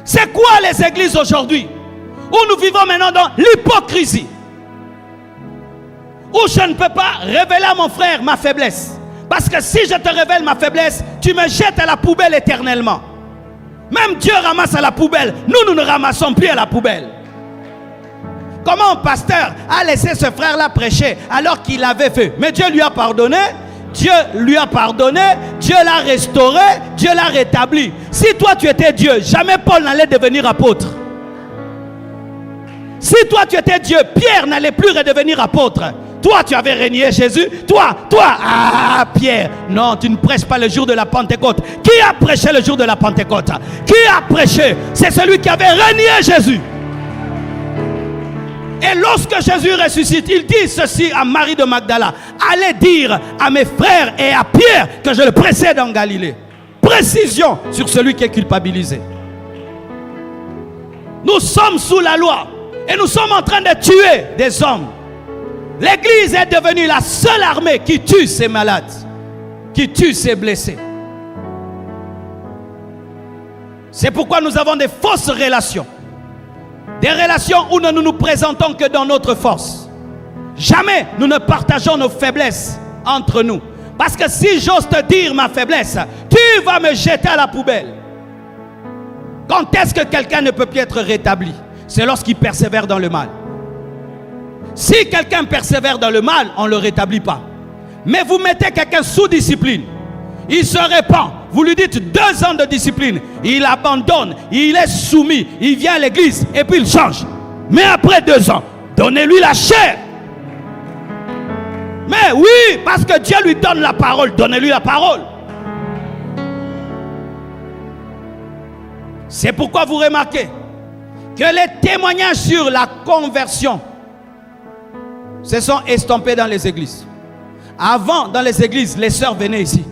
c'est quoi les églises aujourd'hui? Où nous vivons maintenant dans l'hypocrisie. Où je ne peux pas révéler à mon frère ma faiblesse. Parce que si je te révèle ma faiblesse, tu me jettes à la poubelle éternellement. Même Dieu ramasse à la poubelle. Nous ne ramassons plus à la poubelle. Comment un pasteur a laissé ce frère-là prêcher alors qu'il avait fait? Mais Dieu lui a pardonné. Dieu lui a pardonné, Dieu l'a restauré, Dieu l'a rétabli. Si toi tu étais Dieu, jamais Paul n'allait devenir apôtre. Si toi tu étais Dieu, Pierre n'allait plus redevenir apôtre. Toi tu avais régné Jésus, toi, Pierre, non, tu ne prêches pas le jour de la Pentecôte. Qui a prêché le jour de la Pentecôte? Qui a prêché? C'est celui qui avait régné Jésus. Et lorsque Jésus ressuscite, il dit ceci à Marie de Magdala: allez dire à mes frères et à Pierre que je le précède en Galilée. Précision sur celui qui est culpabilisé. Nous sommes sous la loi et nous sommes en train de tuer des hommes. L'église est devenue la seule armée qui tue ses malades, qui tue ses blessés. C'est pourquoi nous avons des fausses relations. Des relations où nous ne nous présentons que dans notre force. Jamais nous ne partageons nos faiblesses entre nous. Parce que si j'ose te dire ma faiblesse, tu vas me jeter à la poubelle. Quand est-ce que quelqu'un ne peut plus être rétabli? C'est lorsqu'il persévère dans le mal. Si quelqu'un persévère dans le mal, on ne le rétablit pas. Mais vous mettez quelqu'un sous discipline. Il se répand. Vous lui dites 2 ans de discipline. Il abandonne. Il est soumis. Il vient à l'église et puis il change. Mais après 2 ans, donnez-lui la chair. Mais oui, parce que Dieu lui donne la parole. Donnez-lui la parole. C'est pourquoi vous remarquez que les témoignages sur la conversion se sont estompés dans les églises. Avant, dans les églises, les sœurs venaient ici.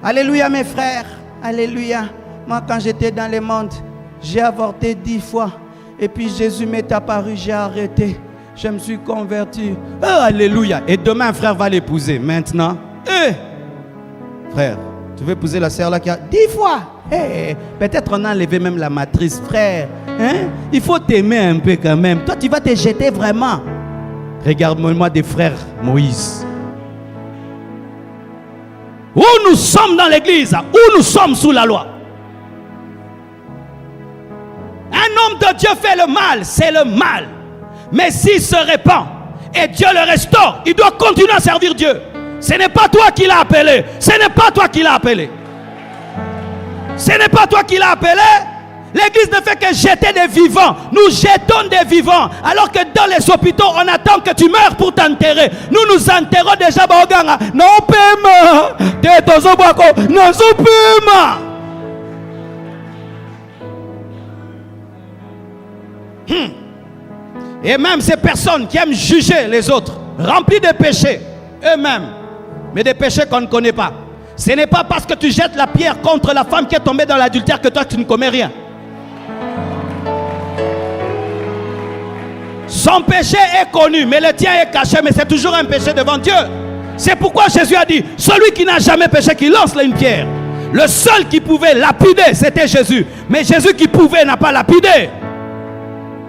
Alléluia mes frères, alléluia. Moi quand j'étais dans le monde, j'ai avorté 10 fois. Et puis Jésus m'est apparu, j'ai arrêté. Je me suis converti. Oh, alléluia. Et demain un frère va l'épouser. Maintenant, frère, tu veux épouser la sœur là qui a 10 fois. Peut-être on a enlevé même la matrice, frère. Il faut t'aimer un peu quand même. Toi tu vas te jeter vraiment. Regarde-moi des frères Moïse. Ou nous sommes dans l'église, ou nous sommes sous la loi. Un homme de Dieu fait le mal, c'est le mal. Mais s'il se répand et Dieu le restaure, il doit continuer à servir Dieu. Ce n'est pas toi qui l'as appelé. Ce n'est pas toi qui l'as appelé. Ce n'est pas toi qui l'as appelé. L'église ne fait que jeter des vivants. Nous jetons des vivants. Alors que dans les hôpitaux, on attend que tu meurs pour t'enterrer. Nous nous enterrons déjà. Non, Et même ces personnes qui aiment juger les autres, remplis de péchés, eux-mêmes, mais des péchés qu'on ne connaît pas. Ce n'est pas parce que tu jettes la pierre contre la femme qui est tombée dans l'adultère que toi tu ne commets rien. Son péché est connu, mais le tien est caché, mais c'est toujours un péché devant Dieu. C'est pourquoi Jésus a dit, celui qui n'a jamais péché, qui lance là une pierre. Le seul qui pouvait lapider, c'était Jésus. Mais Jésus qui pouvait n'a pas lapidé.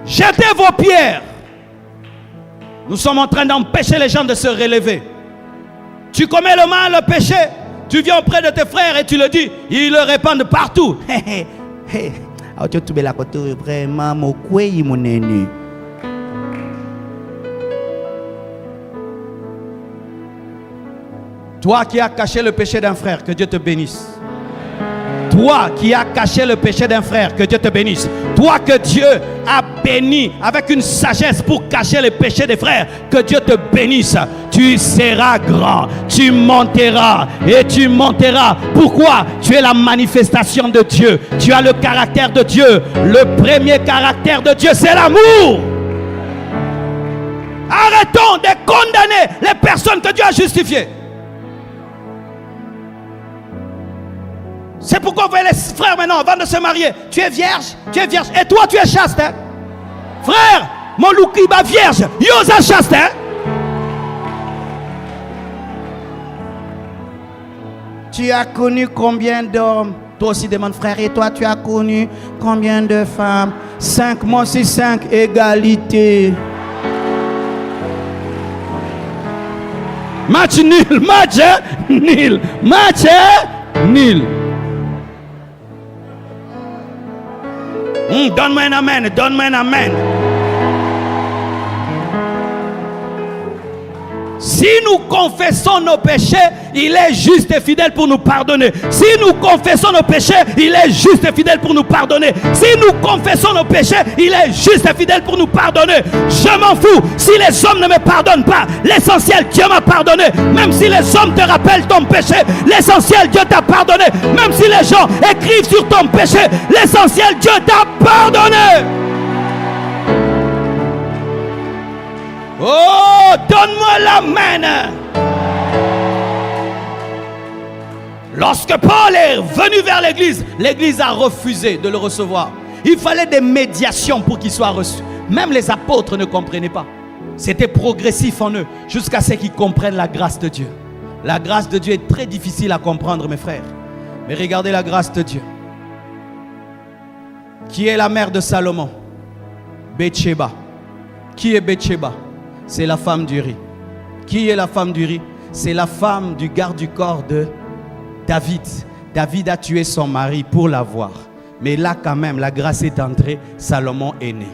Jetez vos pierres. Nous sommes en train d'empêcher les gens de se relever. Tu commets le mal, le péché, tu viens auprès de tes frères et tu le dis, ils le répandent partout. Toi qui as caché le péché d'un frère, que Dieu te bénisse. Toi qui as caché le péché d'un frère, que Dieu te bénisse. Toi que Dieu a béni avec une sagesse pour cacher les péchés des frères, que Dieu te bénisse. Tu seras grand, tu monteras et tu monteras. Pourquoi? Tu es la manifestation de Dieu. Tu as le caractère de Dieu. Le premier caractère de Dieu, c'est l'amour. Arrêtons de condamner les personnes que Dieu a justifiées. C'est pourquoi vous voyez les frères maintenant, avant de se marier, tu es vierge, et toi tu es chaste. Hein? Frère, mon loukiba vierge, yosa chaste. Hein? Tu as connu combien d'hommes? Toi aussi demande frère, et toi tu as connu combien de femmes? 5, moi aussi 5, égalité. Match nul, match nul, match nul. Donne-moi un amen, donne-moi un amen. Si nous confessons nos péchés, il est juste et fidèle pour nous pardonner. Si nous confessons nos péchés, il est juste et fidèle pour nous pardonner. Si nous confessons nos péchés, il est juste et fidèle pour nous pardonner. Je m'en fous si les hommes ne me pardonnent pas. L'essentiel, Dieu m'a pardonné. Même si les hommes te rappellent ton péché, l'essentiel, Dieu t'a pardonné. Même si les gens écrivent sur ton péché, l'essentiel, Dieu t'a pardonné. Oh, donne-moi l'amen. Lorsque Paul est venu vers l'église, l'église a refusé de le recevoir. Il fallait des médiations pour qu'il soit reçu. Même les apôtres ne comprenaient pas. C'était progressif en eux, jusqu'à ce qu'ils comprennent la grâce de Dieu. La grâce de Dieu est très difficile à comprendre, mes frères. Mais regardez la grâce de Dieu. Qui est la mère de Salomon? Bathsheba. Qui est Bathsheba? C'est la femme d'Uri. Qui est la femme d'Uri? C'est la femme du garde du corps de David. David a tué son mari pour l'avoir. Mais là quand même, la grâce est entrée, Salomon est né.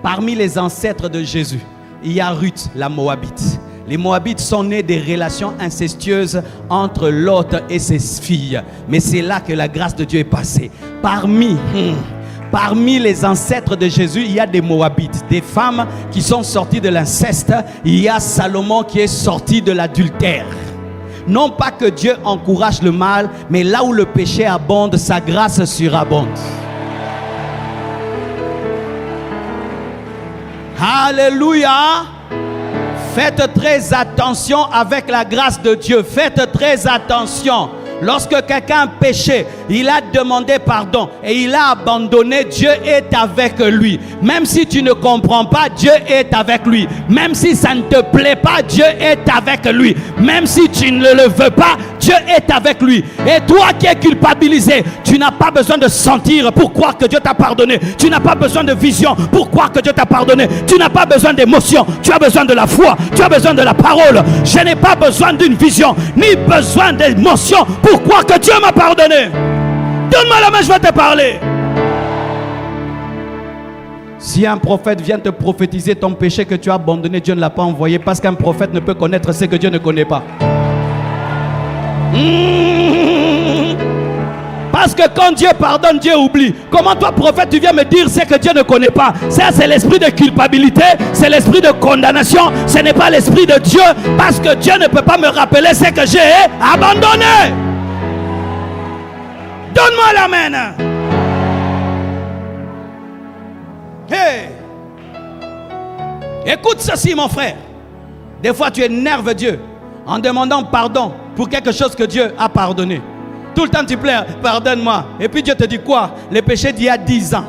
Parmi les ancêtres de Jésus, il y a Ruth, la Moabite. Les Moabites sont nés des relations incestueuses entre Lot et ses filles. Mais c'est là que la grâce de Dieu est passée. Parmi les ancêtres de Jésus, il y a des Moabites, des femmes qui sont sorties de l'inceste. Il y a Salomon qui est sorti de l'adultère. Non pas que Dieu encourage le mal, mais là où le péché abonde, sa grâce surabonde. Alléluia. Faites très attention avec la grâce de Dieu. Faites très attention. Lorsque quelqu'un a péché, il a demandé pardon et il a abandonné, Dieu est avec lui. Même si tu ne comprends pas, Dieu est avec lui. Même si ça ne te plaît pas, Dieu est avec lui. Même si tu ne le veux pas, Dieu est avec lui. Et toi qui es culpabilisé, tu n'as pas besoin de sentir pour croire que Dieu t'a pardonné. Tu n'as pas besoin de vision pour croire que Dieu t'a pardonné. Tu n'as pas besoin d'émotion. Tu as besoin de la foi. Tu as besoin de la parole. Je n'ai pas besoin d'une vision ni besoin d'émotion pour croire que Dieu m'a pardonné. Donne-moi la main, je vais te parler. Si un prophète vient te prophétiser ton péché que tu as abandonné, Dieu ne l'a pas envoyé, parce qu'un prophète ne peut connaître ce que Dieu ne connaît pas. Parce que quand Dieu pardonne, Dieu oublie. Comment toi, prophète, tu viens me dire ce que Dieu ne connaît pas? Ça, c'est l'esprit de culpabilité, c'est l'esprit de condamnation. Ce n'est pas l'esprit de Dieu, parce que Dieu ne peut pas me rappeler ce que j'ai abandonné. Donne-moi la main. Hey. Écoute ceci, mon frère. Des fois, tu énerves Dieu en demandant pardon pour quelque chose que Dieu a pardonné. Tout le temps tu pleures, pardonne-moi. Et puis Dieu te dit quoi? Les péchés d'il y a 10 ans.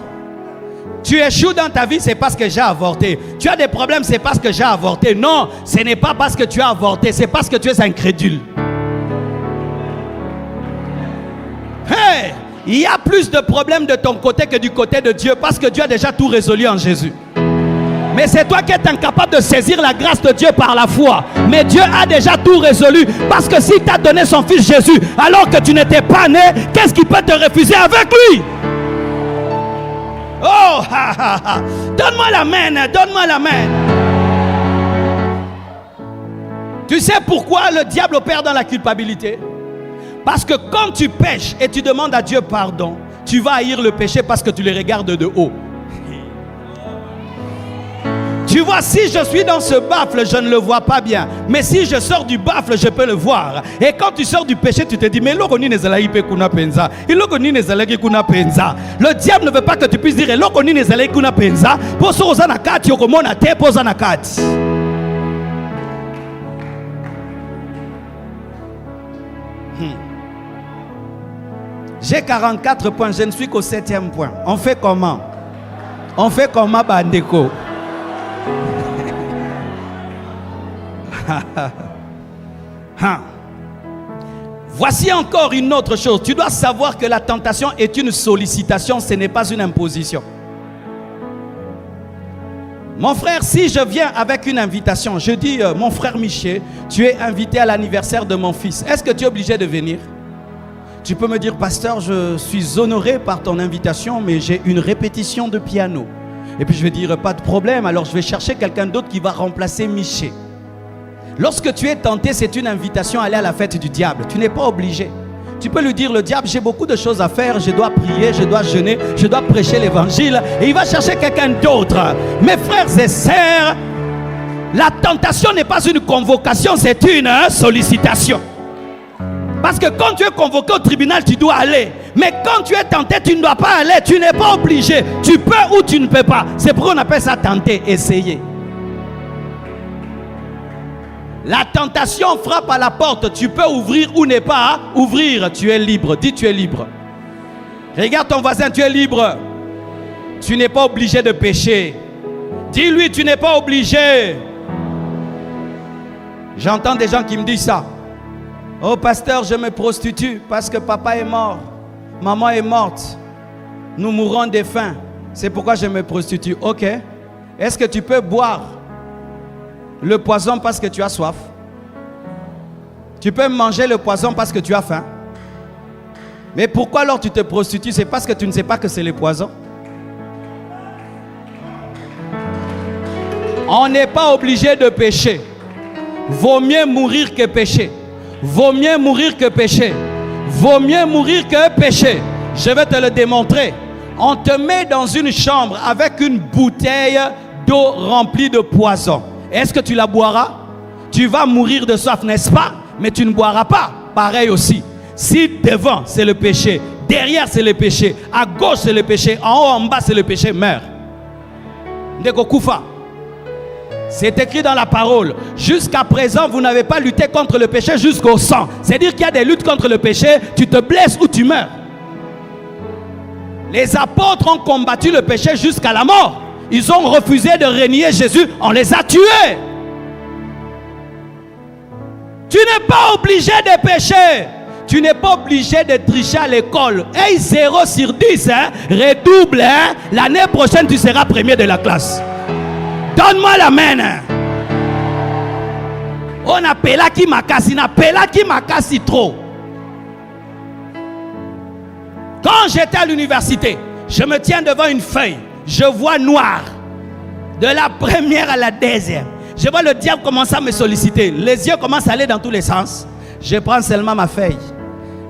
Tu échoues dans ta vie, c'est parce que j'ai avorté. Tu as des problèmes, c'est parce que j'ai avorté. Non, ce n'est pas parce que tu as avorté, c'est parce que tu es incrédule. Hey, il y a plus de problèmes de ton côté que du côté de Dieu, parce que Dieu a déjà tout résolu en Jésus. Mais c'est toi qui es incapable de saisir la grâce de Dieu par la foi. Mais Dieu a déjà tout résolu. Parce que s'il t'a donné son fils Jésus alors que tu n'étais pas né, qu'est-ce qui peut te refuser avec lui? Oh, donne-moi la main, donne-moi la main. Tu sais pourquoi le diable opère dans la culpabilité? Parce que quand tu pèches et tu demandes à Dieu pardon, tu vas haïr le péché parce que tu le regardes de haut. Tu vois, si je suis dans ce baffle, je ne le vois pas bien. Mais si je sors du baffle, je peux le voir. Et quand tu sors du péché, tu te dis, mais le diable ne veut pas que tu puisses dire, j'ai 44 points, je ne suis qu'au 7e point. On fait comment? On fait comment, Bandeko? Voici encore une autre chose. Tu dois savoir que la tentation est une sollicitation, ce n'est pas une imposition. Mon frère, si je viens avec une invitation, je dis, mon frère Miché, tu es invité à l'anniversaire de mon fils. Est-ce que tu es obligé de venir? Tu peux me dire, pasteur, je suis honoré par ton invitation, mais j'ai une répétition de piano. Et puis je vais dire, pas de problème, alors je vais chercher quelqu'un d'autre qui va remplacer Miché. Lorsque tu es tenté, c'est une invitation à aller à la fête du diable. Tu n'es pas obligé. Tu peux lui dire, le diable, j'ai beaucoup de choses à faire, je dois prier, je dois jeûner, je dois prêcher l'évangile. Et il va chercher quelqu'un d'autre. Mes frères et sœurs, la tentation n'est pas une convocation, c'est une sollicitation. Parce que quand tu es convoqué au tribunal, tu dois aller. Mais quand tu es tenté, tu ne dois pas aller. Tu n'es pas obligé. Tu peux ou tu ne peux pas. C'est pourquoi on appelle ça tenter, essayer. La tentation frappe à la porte. Tu peux ouvrir ou ne pas ouvrir. Tu es libre. Dis, tu es libre. Regarde ton voisin, tu es libre. Tu n'es pas obligé de pécher. Dis-lui, tu n'es pas obligé. J'entends des gens qui me disent ça. Oh pasteur, je me prostitue parce que papa est mort. Maman est morte. Nous mourrons de faim. C'est pourquoi je me prostitue. Ok. Est-ce que tu peux boire le poison parce que tu as soif? Tu peux manger le poison parce que tu as faim. Mais pourquoi alors tu te prostitues? C'est parce que tu ne sais pas que c'est le poison. On n'est pas obligé de pécher. Vaut mieux mourir que pécher. Vaut mieux mourir que pécher. Vaut mieux mourir que pécher. Je vais te le démontrer. On te met dans une chambre avec une bouteille d'eau remplie de poison. Est-ce que tu la boiras? Tu vas mourir de soif, n'est-ce pas? Mais tu ne boiras pas. Pareil aussi. Si devant c'est le péché, derrière c'est le péché, à gauche c'est le péché, en haut, en bas c'est le péché, meurs. Ndeko Koufa. C'est écrit dans la parole. Jusqu'à présent, vous n'avez pas lutté contre le péché jusqu'au sang. C'est-à-dire qu'il y a des luttes contre le péché, tu te blesses ou tu meurs. Les apôtres ont combattu le péché jusqu'à la mort. Ils ont refusé de renier Jésus, on les a tués. Tu n'es pas obligé de pécher. Tu n'es pas obligé de tricher à l'école. Hey, 0 sur 10, hein? Redouble. Hein? L'année prochaine, tu seras premier de la classe. Donne-moi la main. On appelle qui makasi trop. Quand j'étais à l'université, je me tiens devant une feuille. Je vois noir. De la première à la deuxième. Je vois le diable commencer à me solliciter. Les yeux commencent à aller dans tous les sens. Je prends seulement ma feuille.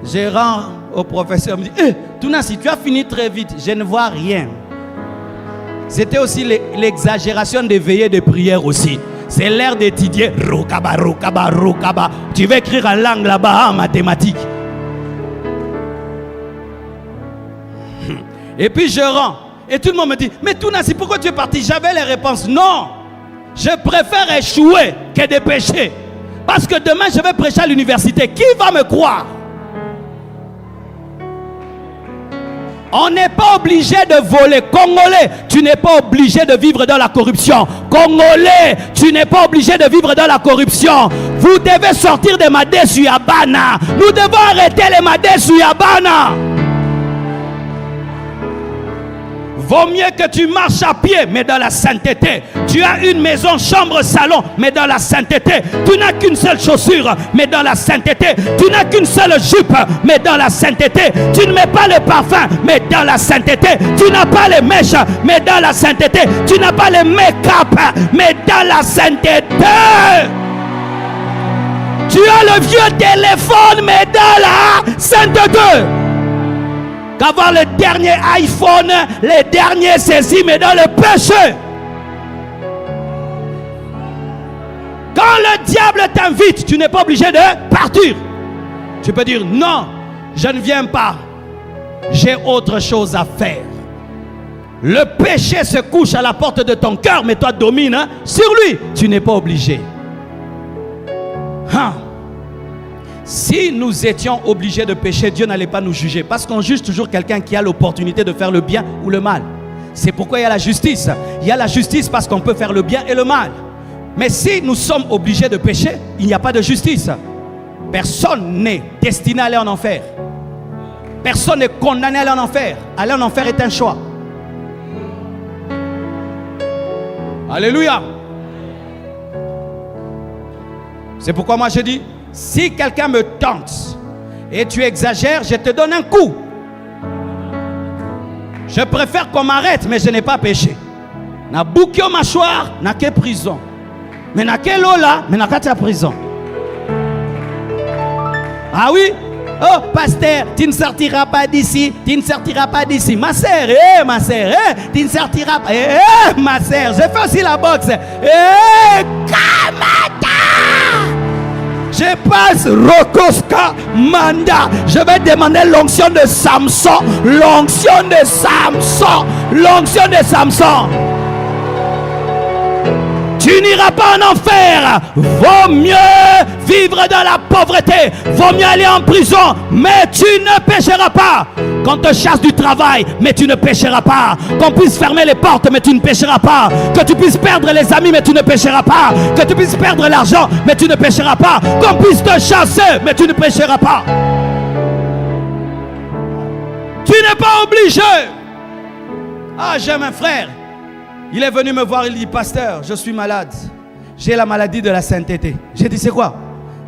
Je rends au professeur. Il me dit, Tounassi, tu as fini très vite. Je ne vois rien. C'était aussi l'exagération des veillées de prière aussi. C'est l'air d'étudier. Rokaba, rokaba, rokaba. Tu vas écrire en langue là-bas, en mathématiques. Et puis je rends. Et tout le monde me dit, mais Tounassi, pourquoi tu es parti? J'avais les réponses. Non, je préfère échouer que de pécher. Parce que demain, je vais prêcher à l'université. Qui va me croire? On n'est pas obligé de voler. Congolais, tu n'es pas obligé de vivre dans la corruption. Congolais, tu n'es pas obligé de vivre dans la corruption. Vous devez sortir des Madé Suyabana. Nous devons arrêter les Madé Suyabana. Vaut mieux que tu marches à pied, mais dans la sainteté. Tu as une maison, chambre, salon, mais dans la sainteté. Tu n'as qu'une seule chaussure, mais dans la sainteté. Tu n'as qu'une seule jupe, mais dans la sainteté. Tu ne mets pas le parfum, mais dans la sainteté. Tu n'as pas les mèches, mais dans la sainteté. Tu n'as pas les make-up, mais dans la sainteté. Tu as le vieux téléphone, mais dans la sainteté. Qu'avoir le dernier iPhone, les derniers saisies, mais dans le péché. Quand le diable t'invite, tu n'es pas obligé de partir. Tu peux dire non, je ne viens pas. J'ai autre chose à faire. Le péché se couche à la porte de ton cœur, mais toi domine sur lui. Tu n'es pas obligé. Si nous étions obligés de pécher, Dieu n'allait pas nous juger. Parce qu'on juge toujours quelqu'un qui a l'opportunité de faire le bien ou le mal. C'est pourquoi il y a la justice. Il y a la justice parce qu'on peut faire le bien et le mal. Mais si nous sommes obligés de pécher, il n'y a pas de justice. Personne n'est destiné à aller en enfer. Personne n'est condamné à aller en enfer. Aller en enfer est un choix. Alléluia. C'est pourquoi moi je dis, si quelqu'un me tente et tu exagères, je te donne un coup. Je préfère qu'on m'arrête, mais je n'ai pas péché. Na boukio mâchoire, na que prison. Mais na que lola, mais na que prison. Ah oui? Oh, pasteur, tu ne sortiras pas d'ici, tu ne sortiras pas d'ici. Ma sœur, tu ne sortiras pas. Ma sœur, je fais aussi la boxe. Kamata! Je passe Rokoska Manda. Je vais demander l'onction de Samson. L'onction de Samson. L'onction de Samson. Tu n'iras pas en enfer. Vaut mieux vivre dans la pauvreté. Vaut mieux aller en prison. Mais tu ne pécheras pas. Qu'on te chasse du travail, mais tu ne pécheras pas. Qu'on puisse fermer les portes, mais tu ne pécheras pas. Que tu puisses perdre les amis, mais tu ne pécheras pas. Que tu puisses perdre l'argent, mais tu ne pécheras pas. Qu'on puisse te chasser, mais tu ne pécheras pas. Tu n'es pas obligé. Ah, j'ai un frère. Il est venu me voir, il dit, pasteur, je suis malade. J'ai la maladie de la sainteté. J'ai dit, c'est quoi?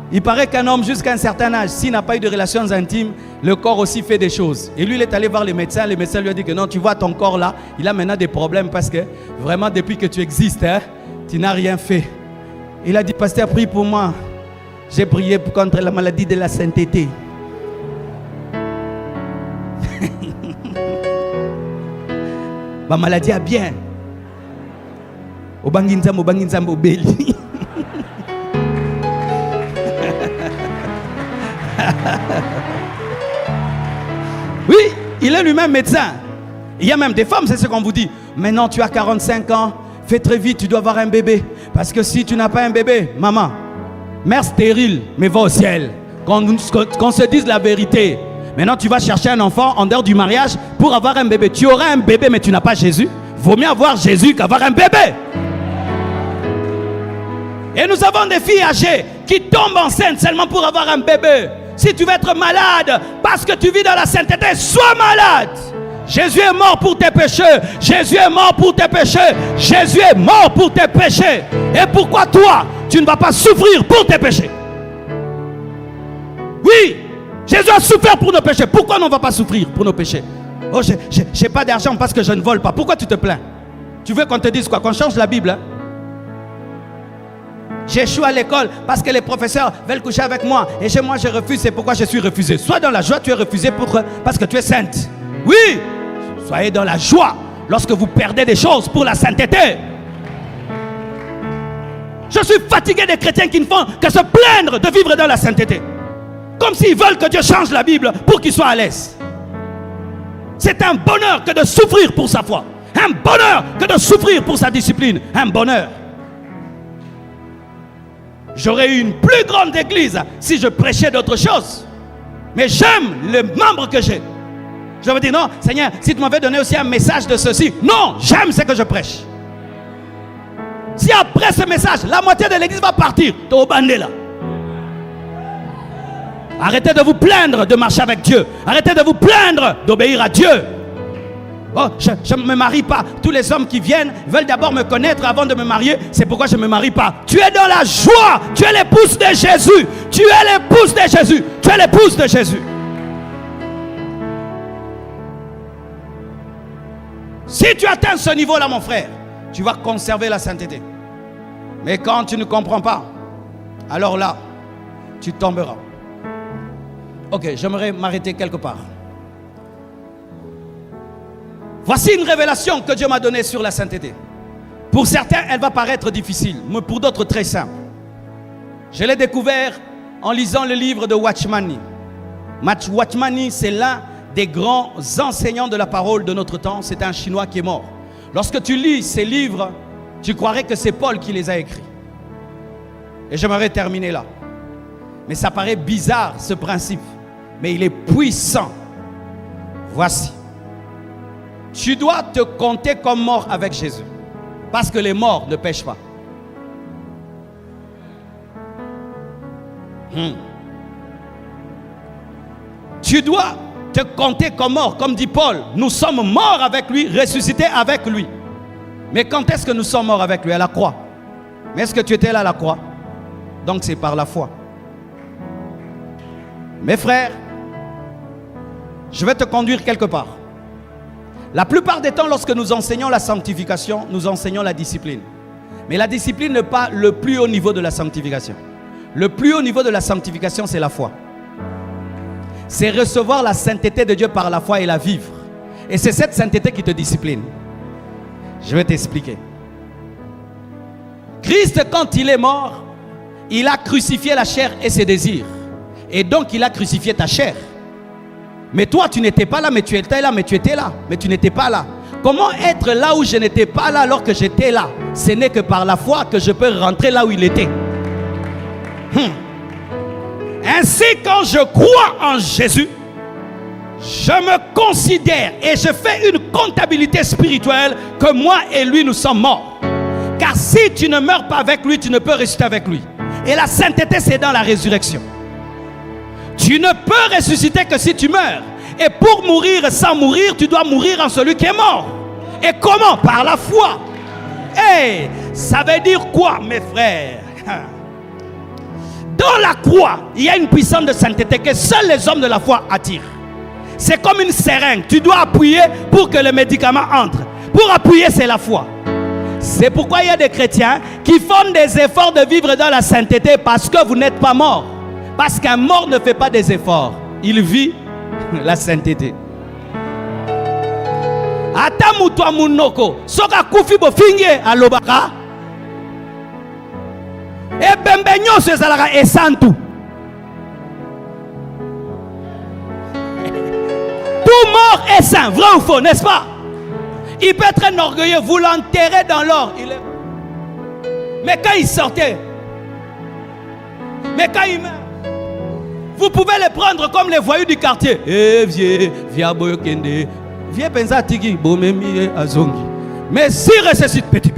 Il paraît qu'un homme jusqu'à un certain âge, s'il n'a pas eu de relations intimes, le corps aussi fait des choses. Et lui, il est allé voir les médecins lui a dit que non, tu vois ton corps là, il a maintenant des problèmes parce que vraiment depuis que tu existes, tu n'as rien fait. Il a dit, pasteur, prie pour moi. J'ai prié contre la maladie de la sainteté. Ma maladie a bien. Obanginzam, obeli. Oui, il est lui-même médecin. Il y a même des femmes, c'est ce qu'on vous dit. Maintenant tu as 45 ans, fais très vite, tu dois avoir un bébé. Parce que si tu n'as pas un bébé, maman, mère stérile, mais va au ciel. Qu'on se dise la vérité. Maintenant, tu vas chercher un enfant en dehors du mariage pour avoir un bébé. Tu auras un bébé, mais tu n'as pas Jésus. Vaut mieux avoir Jésus qu'avoir un bébé. Et nous avons des filles âgées qui tombent enceintes seulement pour avoir un bébé. Si tu veux être malade parce que tu vis dans la sainteté, sois malade. Jésus est mort pour tes péchés. Jésus est mort pour tes péchés. Jésus est mort pour tes péchés. Et pourquoi toi, tu ne vas pas souffrir pour tes péchés? Oui, Jésus a souffert pour nos péchés. Pourquoi on ne va pas souffrir pour nos péchés? Oh, j'ai pas d'argent parce que je ne vole pas. Pourquoi tu te plains? Tu veux qu'on te dise quoi? Qu'on change la Bible, hein? J'échoue à l'école parce que les professeurs veulent coucher avec moi. Et chez moi, je refuse. C'est pourquoi je suis refusé. Sois dans la joie, tu es refusé parce que tu es sainte. Oui, soyez dans la joie lorsque vous perdez des choses pour la sainteté. Je suis fatigué des chrétiens qui ne font que se plaindre de vivre dans la sainteté. Comme s'ils veulent que Dieu change la Bible pour qu'ils soient à l'aise. C'est un bonheur que de souffrir pour sa foi. Un bonheur que de souffrir pour sa discipline. Un bonheur. J'aurais eu une plus grande église si je prêchais d'autres choses. Mais j'aime les membres que j'ai. Je veux dire, non, Seigneur, si tu m'avais donné aussi un message de ceci. Non, j'aime ce que je prêche. Si après ce message, la moitié de l'église va partir, t'es au bandé là. Arrêtez de vous plaindre de marcher avec Dieu. Arrêtez de vous plaindre d'obéir à Dieu. Oh, je ne me marie pas. Tous les hommes qui viennent veulent d'abord me connaître avant de me marier. C'est pourquoi je ne me marie pas. Tu es dans la joie. Tu es l'épouse de Jésus. Tu es l'épouse de Jésus. Tu es l'épouse de Jésus. Si tu atteins ce niveau-là, mon frère, tu vas conserver la sainteté. Mais quand tu ne comprends pas, alors là, tu tomberas. Ok, j'aimerais m'arrêter quelque part. Voici une révélation que Dieu m'a donnée sur la sainteté. Pour certains, elle va paraître difficile, mais pour d'autres, très simple. Je l'ai découvert en lisant le livre de Watchman Nee. Watchman Nee, c'est l'un des grands enseignants de la parole de notre temps. C'est un Chinois qui est mort. Lorsque tu lis ces livres, tu croirais que c'est Paul qui les a écrits. Et j'aimerais terminer là. Mais ça paraît bizarre, ce principe. Mais il est puissant. Voici. Tu dois te compter comme mort avec Jésus. Parce que les morts ne pêchent pas. Tu dois te compter comme mort. Comme dit Paul, nous sommes morts avec lui, ressuscités avec lui. Mais quand est-ce que nous sommes morts avec lui? À la croix. Mais est-ce que tu étais là à la croix? Donc c'est par la foi. Mes frères, je vais te conduire quelque part. La plupart des temps, lorsque nous enseignons la sanctification, nous enseignons la discipline. Mais la discipline n'est pas le plus haut niveau de la sanctification. Le plus haut niveau de la sanctification, c'est la foi. C'est recevoir la sainteté de Dieu par la foi et la vivre. Et c'est cette sainteté qui te discipline. Je vais t'expliquer. Christ, quand il est mort, il a crucifié la chair et ses désirs. Et donc, il a crucifié ta chair. Mais toi, tu n'étais pas là, mais tu étais là, mais tu étais là. Mais tu n'étais pas là. Comment être là où je n'étais pas là alors que j'étais là? Ce n'est que par la foi que je peux rentrer là où il était. Ainsi, quand je crois en Jésus, je me considère et je fais une comptabilité spirituelle que moi et lui, nous sommes morts. Car si tu ne meurs pas avec lui, tu ne peux ressusciter avec lui. Et la sainteté, c'est dans la résurrection. Tu ne peux ressusciter que si tu meurs. Et pour mourir sans mourir, tu dois mourir en celui qui est mort. Et comment? Par la foi. Et ça veut dire quoi, mes frères? Dans la croix, il y a une puissance de sainteté que seuls les hommes de la foi attirent. C'est comme une seringue. Tu dois appuyer pour que le médicament entre. Pour appuyer, c'est la foi. C'est pourquoi il y a des chrétiens qui font des efforts de vivre dans la sainteté parce que vous n'êtes pas mort. Parce qu'un mort ne fait pas des efforts. Il vit la sainteté. Ata mutu amunoko soka kufi bofinge alobaka e bembe nyonso ezalaka esantu. Tout mort est saint, vrai ou faux, n'est-ce pas? Il peut être un orgueilleux, vous l'enterrez dans l'or. Mais quand il sortait, mais quand il meurt, vous pouvez les prendre comme les voyous du quartier. Mais s'il ressuscite, petit,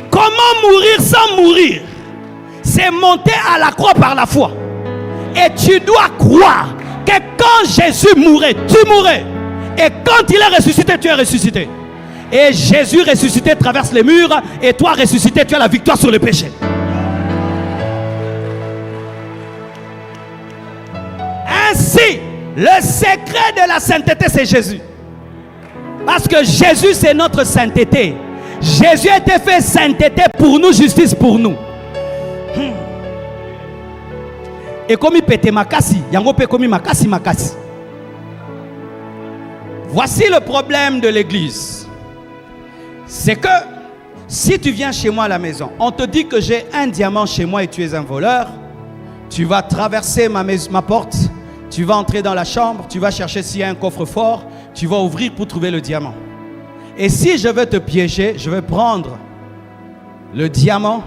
comment mourir sans mourir? C'est monter à la croix par la foi. Et tu dois croire que quand Jésus mourait, tu mourrais. Et quand il est ressuscité, tu es ressuscité. Et Jésus ressuscité traverse les murs. Et toi ressuscité, tu as la victoire sur le péché. Ainsi, le secret de la sainteté, c'est Jésus. Parce que Jésus, c'est notre sainteté. Jésus a été fait sainteté pour nous, justice pour nous. Et comme il pète makasi, yango pe comme makasi. Voici le problème de l'église. C'est que si tu viens chez moi à la maison, on te dit que j'ai un diamant chez moi et tu es un voleur, tu vas traverser ma porte, tu vas entrer dans la chambre, tu vas chercher s'il y a un coffre-fort, tu vas ouvrir pour trouver le diamant. Et si je veux te piéger, je vais prendre le diamant,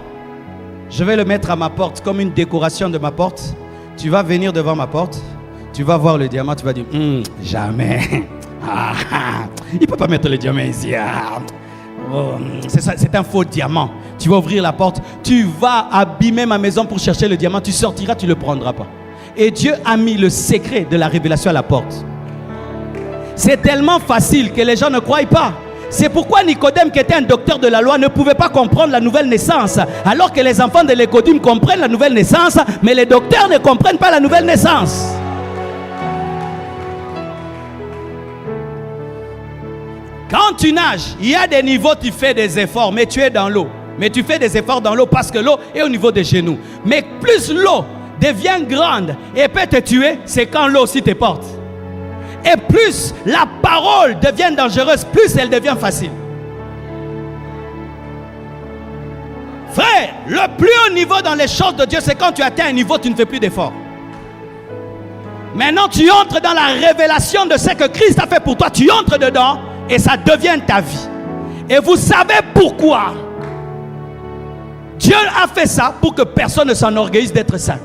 je vais le mettre à ma porte comme une décoration de ma porte. Tu vas venir devant ma porte, tu vas voir le diamant, tu vas dire jamais. Il ne peut pas mettre le diamant ici. C'est un faux diamant. Tu vas ouvrir la porte, tu vas abîmer ma maison pour chercher le diamant, tu sortiras, tu ne le prendras pas. Et Dieu a mis le secret de la révélation à la porte. C'est tellement facile que les gens ne croient pas. C'est pourquoi Nicodème, qui était un docteur de la loi, ne pouvait pas comprendre la nouvelle naissance. Alors que les enfants de Nicodème comprennent la nouvelle naissance, mais les docteurs ne comprennent pas la nouvelle naissance. Quand tu nages, il y a des niveaux, tu fais des efforts, mais tu es dans l'eau. Mais tu fais des efforts dans l'eau parce que l'eau est au niveau des genoux. Mais plus l'eau devient grande et peut te tuer, c'est quand l'eau aussi te porte. Et plus la parole devient dangereuse, plus elle devient facile. Frère, le plus haut niveau dans les choses de Dieu, c'est quand tu atteins un niveau, tu ne fais plus d'efforts. Maintenant, tu entres dans la révélation de ce que Christ a fait pour toi. Tu entres dedans et ça devient ta vie. Et vous savez pourquoi Dieu a fait ça? Pour que personne ne s'enorgueillisse d'être saint.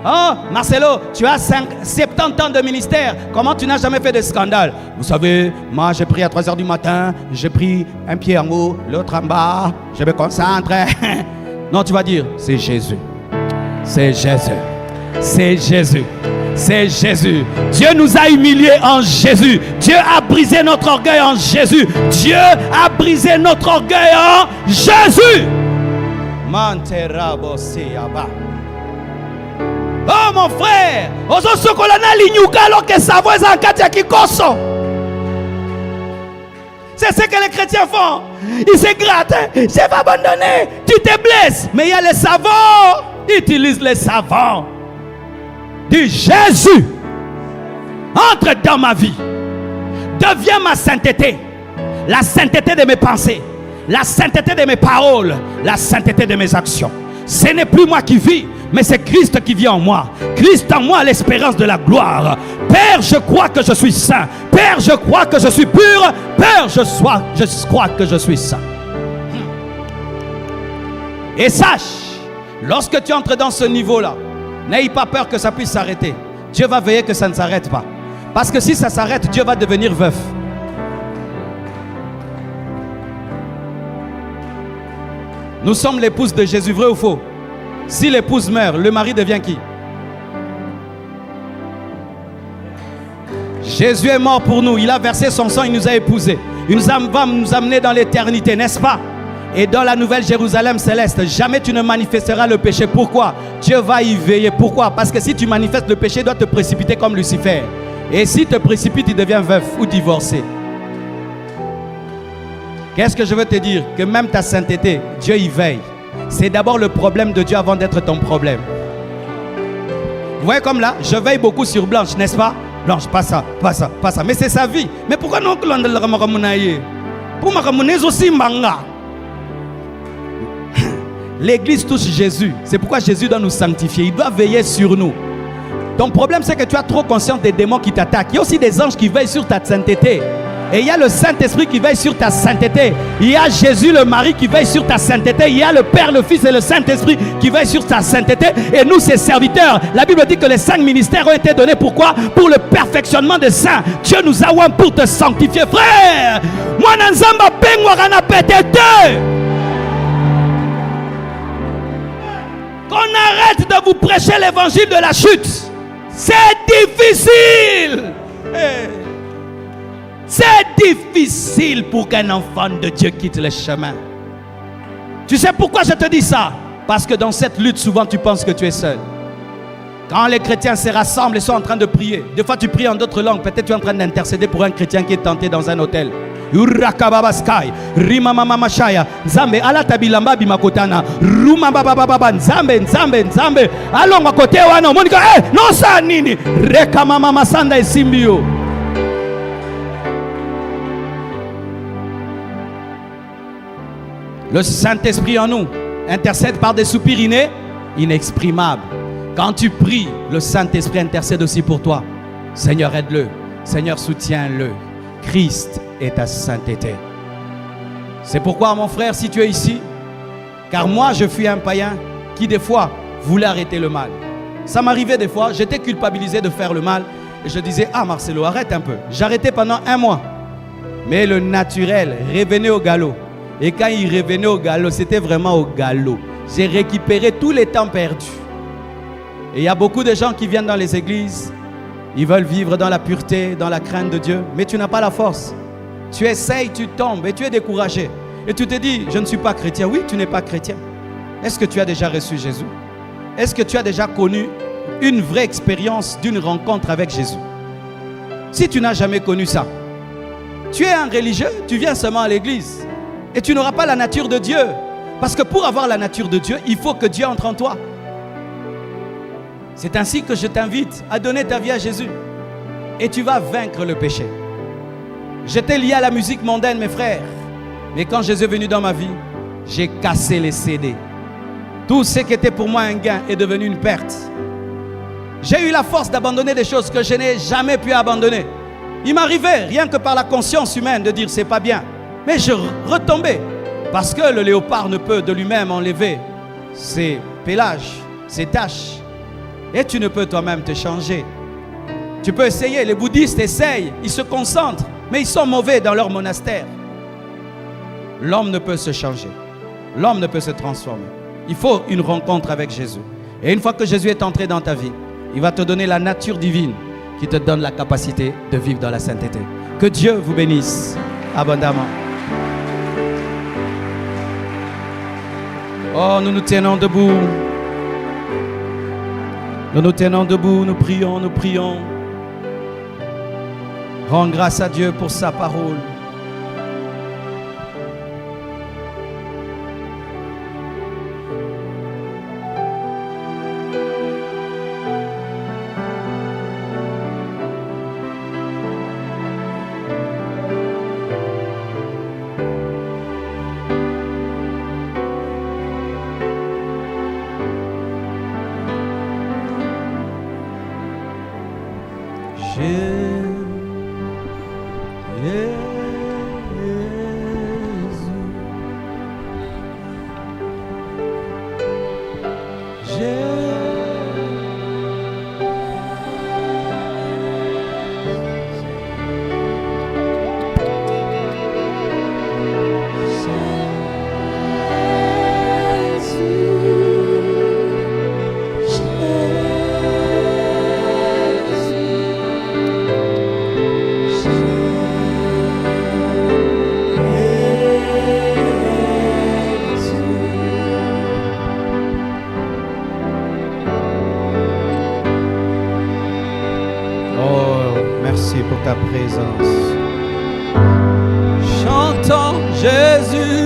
Oh, Marcelo, tu as 70 ans de ministère. Comment tu n'as jamais fait de scandale? Vous savez, moi j'ai pris à 3 h du matin. J'ai pris un pied en haut, l'autre en bas. Je me concentre. Non, tu vas dire, c'est Jésus. C'est Jésus. C'est Jésus. C'est Jésus. Dieu nous a humiliés en Jésus. Dieu a brisé notre orgueil en Jésus. Dieu a brisé notre orgueil en Jésus. Oh mon frère, c'est ce que les chrétiens font. Ils se grattent. Je vais abandonner. Tu te blesses. Mais il y a les savants. Ils utilisent les savants. Dis Jésus, entre dans ma vie. Deviens ma sainteté. La sainteté de mes pensées. La sainteté de mes paroles. La sainteté de mes actions. Ce n'est plus moi qui vis, mais c'est Christ qui vit en moi. Christ en moi, l'espérance de la gloire. Père, je crois que je suis saint. Père, je crois que je suis pur. Père, je crois que je suis saint. Et sache, lorsque tu entres dans ce niveau-là, n'aie pas peur que ça puisse s'arrêter. Dieu va veiller que ça ne s'arrête pas. Parce que si ça s'arrête, Dieu va devenir veuf. Nous sommes l'épouse de Jésus, vrai ou faux? Si l'épouse meurt, le mari devient qui? Jésus est mort pour nous, il a versé son sang, il nous a épousés. Il va nous amener dans l'éternité, n'est-ce pas? Et dans la nouvelle Jérusalem céleste, jamais tu ne manifesteras le péché. Pourquoi? Dieu va y veiller. Pourquoi? Parce que si tu manifestes le péché, il doit te précipiter comme Lucifer. Et si te précipite, il devient veuf ou divorcé. Qu'est-ce que je veux te dire? Que même ta sainteté, Dieu y veille. C'est d'abord le problème de Dieu avant d'être ton problème. Vous voyez comme là, je veille beaucoup sur Blanche, n'est-ce pas? Blanche, pas ça, pas ça, pas ça. Mais c'est sa vie. Mais pourquoi non que l'on ne le ramener? Pour me ramener aussi manga. L'église touche Jésus. C'est pourquoi Jésus doit nous sanctifier. Il doit veiller sur nous. Ton problème, c'est que tu as trop conscience des démons qui t'attaquent. Il y a aussi des anges qui veillent sur ta sainteté. Et il y a le Saint-Esprit qui veille sur ta sainteté. Il y a Jésus le mari qui veille sur ta sainteté. Il y a le Père, le Fils et le Saint-Esprit qui veillent sur ta sainteté. Et nous, ses serviteurs, la Bible dit que les 5 ministères ont été donnés. Pourquoi? Pour le perfectionnement des saints. Dieu nous a oint pour te sanctifier. Frère, moi, Nanzamba Pengwarana Petete. Qu'on arrête de vous prêcher l'évangile de la chute. C'est difficile. C'est difficile pour qu'un enfant de Dieu quitte le chemin. Tu sais pourquoi je te dis ça? Parce que dans cette lutte, souvent tu penses que tu es seul. Quand les chrétiens se rassemblent et sont en train de prier, des fois tu pries en d'autres langues, peut-être tu es en train d'intercéder pour un chrétien qui est tenté dans un hôtel. Rimamamamashaya Nzambe ala tabilamba bimakotana Ruma baba Nzambe Nzambe alonga kote wana monika non sa nini Reka mama masanda esimbio. Le Saint-Esprit en nous intercède par des soupirs inexprimables. Quand tu pries, le Saint-Esprit intercède aussi pour toi. Seigneur, aide-le. Seigneur, soutiens-le. Christ est ta sainteté. C'est pourquoi, mon frère, si tu es ici, car moi, je fus un païen qui, des fois, voulait arrêter le mal. Ça m'arrivait des fois, j'étais culpabilisé de faire le mal. Et je disais, ah Marcelo, arrête un peu. J'arrêtais pendant 1 mois. Mais le naturel revenait au galop. Et quand il revenait au galop, c'était vraiment au galop. J'ai récupéré tous les temps perdus. Et il y a beaucoup de gens qui viennent dans les églises. Ils veulent vivre dans la pureté, dans la crainte de Dieu. Mais tu n'as pas la force. Tu essayes, tu tombes et tu es découragé. Et tu te dis, je ne suis pas chrétien. Oui, tu n'es pas chrétien. Est-ce que tu as déjà reçu Jésus? Est-ce que tu as déjà connu une vraie expérience d'une rencontre avec Jésus? Si tu n'as jamais connu ça, tu es un religieux, tu viens seulement à l'église. Et tu n'auras pas la nature de Dieu. Parce que pour avoir la nature de Dieu, il faut que Dieu entre en toi. C'est ainsi que je t'invite à donner ta vie à Jésus. Et tu vas vaincre le péché. J'étais lié à la musique mondaine, mes frères. Mais quand Jésus est venu dans ma vie, j'ai cassé les CD. Tout ce qui était pour moi un gain est devenu une perte. J'ai eu la force d'abandonner des choses que je n'ai jamais pu abandonner. Il m'arrivait, rien que par la conscience humaine, de dire c'est pas bien. Mais je retombais. Parce que le léopard ne peut de lui-même enlever ses pélages, ses taches. Et tu ne peux toi-même te changer. Tu peux essayer. Les bouddhistes essayent. Ils se concentrent. Mais ils sont mauvais dans leur monastère. L'homme ne peut se changer. L'homme ne peut se transformer. Il faut une rencontre avec Jésus. Et une fois que Jésus est entré dans ta vie, il va te donner la nature divine qui te donne la capacité de vivre dans la sainteté. Que Dieu vous bénisse abondamment. Oh, nous nous tenons debout. Nous nous tenons debout, nous prions, nous prions. Rends grâce à Dieu pour sa parole. Pour ta présence. Chantons Jésus.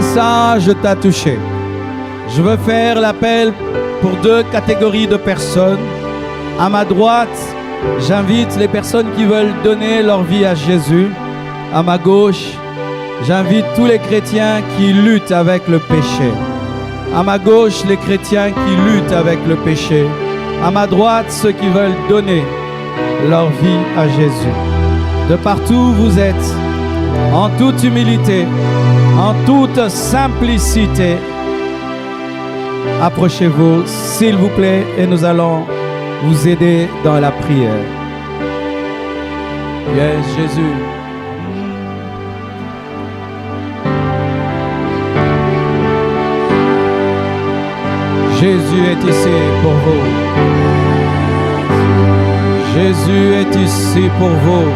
message t'a touché. Je veux faire l'appel pour 2 catégories de personnes. À ma droite, j'invite les personnes qui veulent donner leur vie à Jésus. À ma gauche, j'invite tous les chrétiens qui luttent avec le péché. À ma gauche, les chrétiens qui luttent avec le péché. À ma droite, ceux qui veulent donner leur vie à Jésus. De partout où vous êtes, en toute humilité, en toute simplicité, approchez-vous, s'il vous plaît, et nous allons vous aider dans la prière. Yes, Jésus. Jésus est ici pour vous. Jésus est ici pour vous.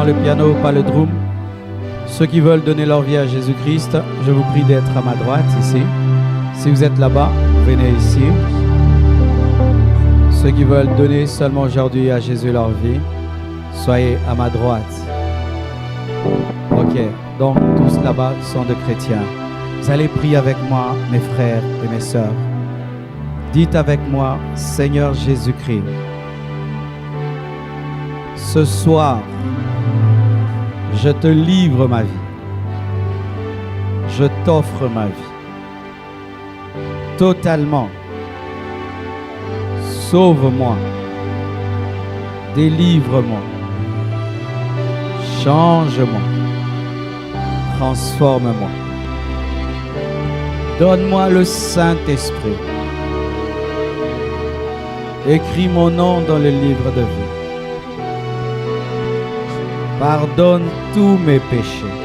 Le piano, pas le drum. Ceux qui veulent donner leur vie à Jésus-Christ, je vous prie d'être à ma droite ici. Si vous êtes là-bas, venez ici. Ceux qui veulent donner seulement aujourd'hui à Jésus leur vie, soyez à ma droite. Ok, donc tous là-bas sont des chrétiens. Vous allez prier avec moi, mes frères et mes sœurs. Dites avec moi, Seigneur Jésus-Christ, ce soir, je te livre ma vie. Je t'offre ma vie. Totalement. Sauve-moi. Délivre-moi. Change-moi. Transforme-moi. Donne-moi le Saint-Esprit. Écris mon nom dans le livre de vie. Pardonne tous mes péchés.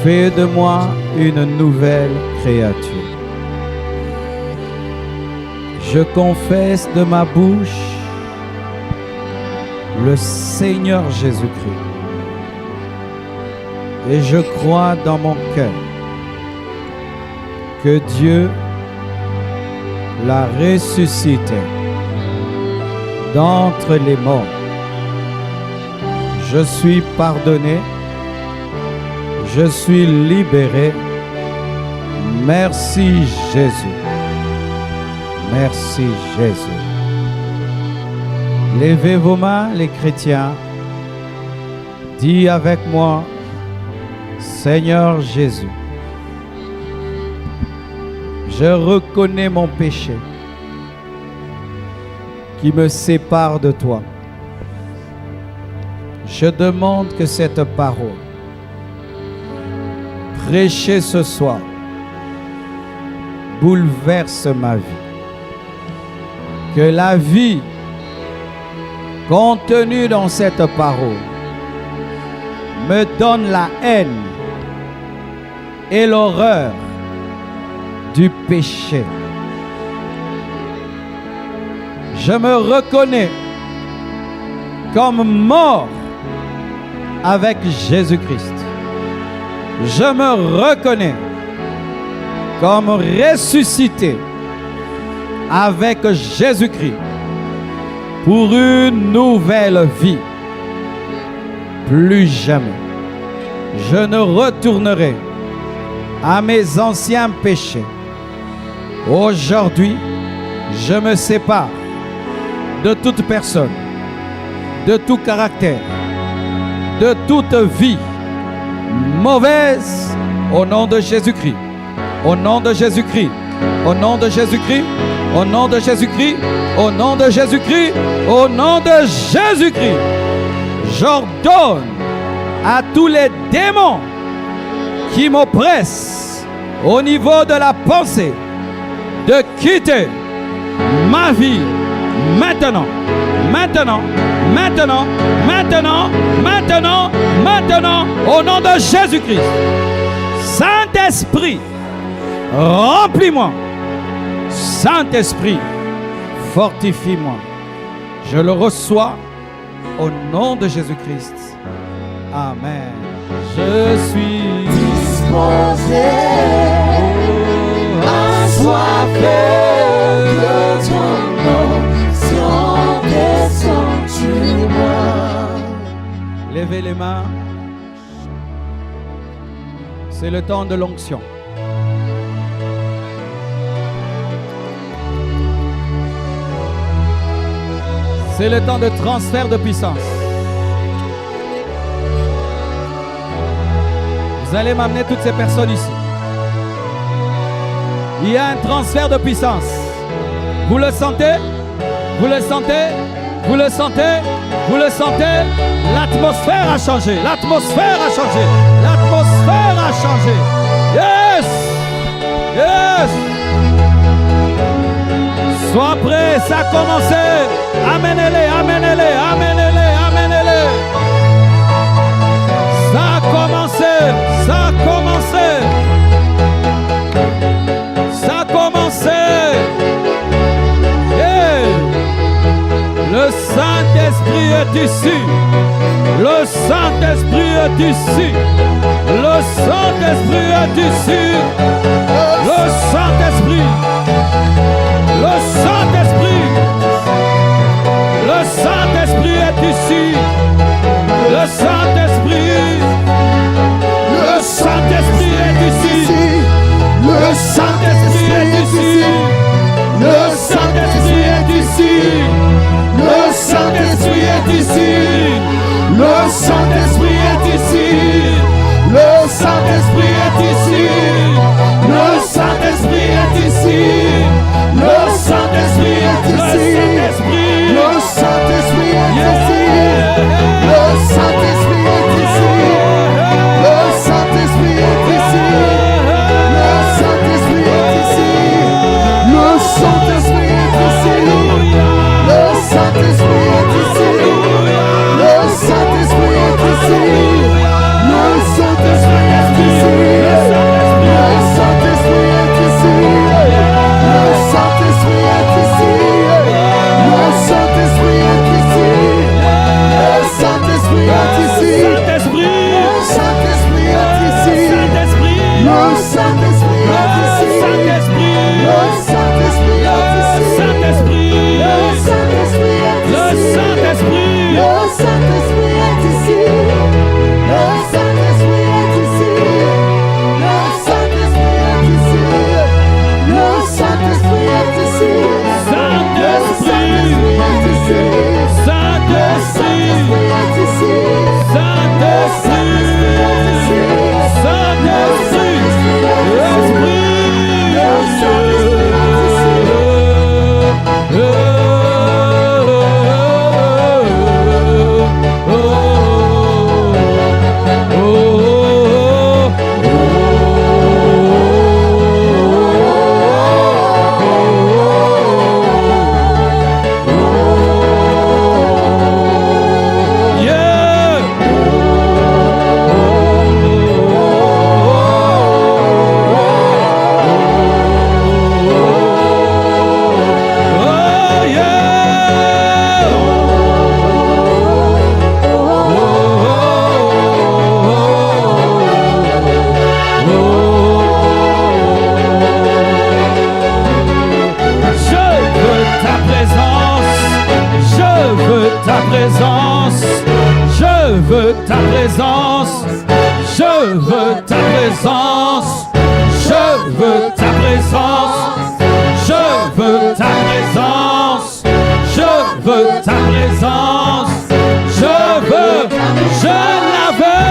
Fais de moi une nouvelle créature. Je confesse de ma bouche le Seigneur Jésus-Christ. Et je crois dans mon cœur que Dieu l'a ressuscité d'entre les morts. Je suis pardonné, je suis libéré. Merci Jésus. Merci Jésus. Levez vos mains, les chrétiens. Dis avec moi, Seigneur Jésus, je reconnais mon péché qui me sépare de toi. Je demande que cette parole, prêchée ce soir, bouleverse ma vie. Que la vie contenue dans cette parole me donne la haine et l'horreur du péché. Je me reconnais comme mort avec Jésus-Christ. Je me reconnais comme ressuscité avec Jésus-Christ. pour une nouvelle vie. Plus jamais, je ne retournerai à mes anciens péchés. Aujourd'hui, je me sépare de toute personne, de tout caractère, de toute vie mauvaise au nom de Jésus-Christ. Au nom de Jésus-Christ. Au nom de Jésus-Christ. Au nom de Jésus-Christ. Au nom de Jésus-Christ. Au nom de Jésus-Christ. J'ordonne à tous les démons qui m'oppressent au niveau de la pensée de quitter ma vie maintenant, maintenant, maintenant, maintenant, maintenant, maintenant, au nom de Jésus-Christ. Saint-Esprit, remplis-moi. Saint-Esprit, fortifie-moi. Je le reçois au nom de Jésus-Christ. Amen. Je suis disposé, assoiffé de ton onction, descends sur moi. Levez les mains. C'est le temps de l'onction. C'est le temps de transfert de puissance. Vous allez m'amener toutes ces personnes ici. Il y a un transfert de puissance. Vous le sentez? Vous le sentez? Vous le sentez? Vous le sentez? L'atmosphère a changé. L'atmosphère a changé. L'atmosphère a changé. Yes! Yes! Sois prêt, ça a commencé. Amenez-les, amenez-les, amenez-les, amenez-les. Ça a commencé, ça a commencé. Ça a commencé. Yeah. Le Saint-Esprit est ici. Le Saint-Esprit est ici. Le Saint-Esprit est ici. Le Saint-Esprit. Le Saint-Esprit. Le Saint-Esprit est ici. Le Saint-Esprit. Le Saint-Esprit est ici. Le Saint-Esprit est ici. Le Saint-Esprit est ici. Le Saint-Esprit est ici. Le Saint-Esprit est ici. Le Saint-Esprit est ici. veux ta présence. Je veux ta présence. Je veux ta présence. Je veux ta présence. Je veux ta présence. Je veux, je la veux.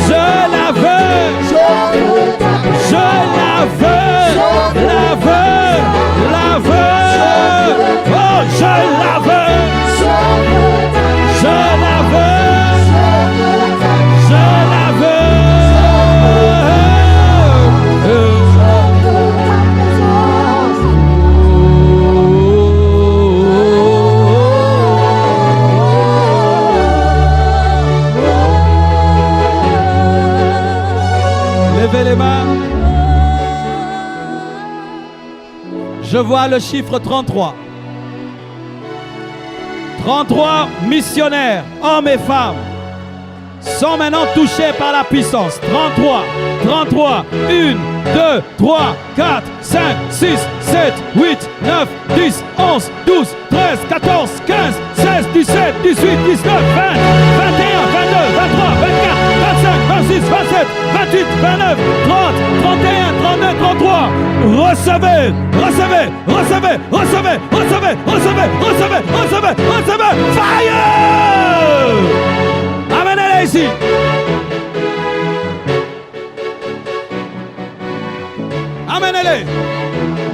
Je la veux. Je la veux. La veux. La veux. Oh, je la veux. Je la veux. Je la veux. Levez les mains. Je vois le chiffre 33. 33 missionnaires, hommes et femmes, sont maintenant touchés par la puissance. 33, 33, 1, 2, 3, 4, 5, 6, 7, 8, 9, 10, 11, 12, 13, 14, 15, 16, 17, 18, 19, 20, 21, 22, 23, 24, 25, 26, 27, 28, 29, 30, 31, 32, 33. Recevez, recevez, recevez, recevez, recevez, recevez, recevez, recevez, recevez. Fire! Amenez-les ici. Amenez-les.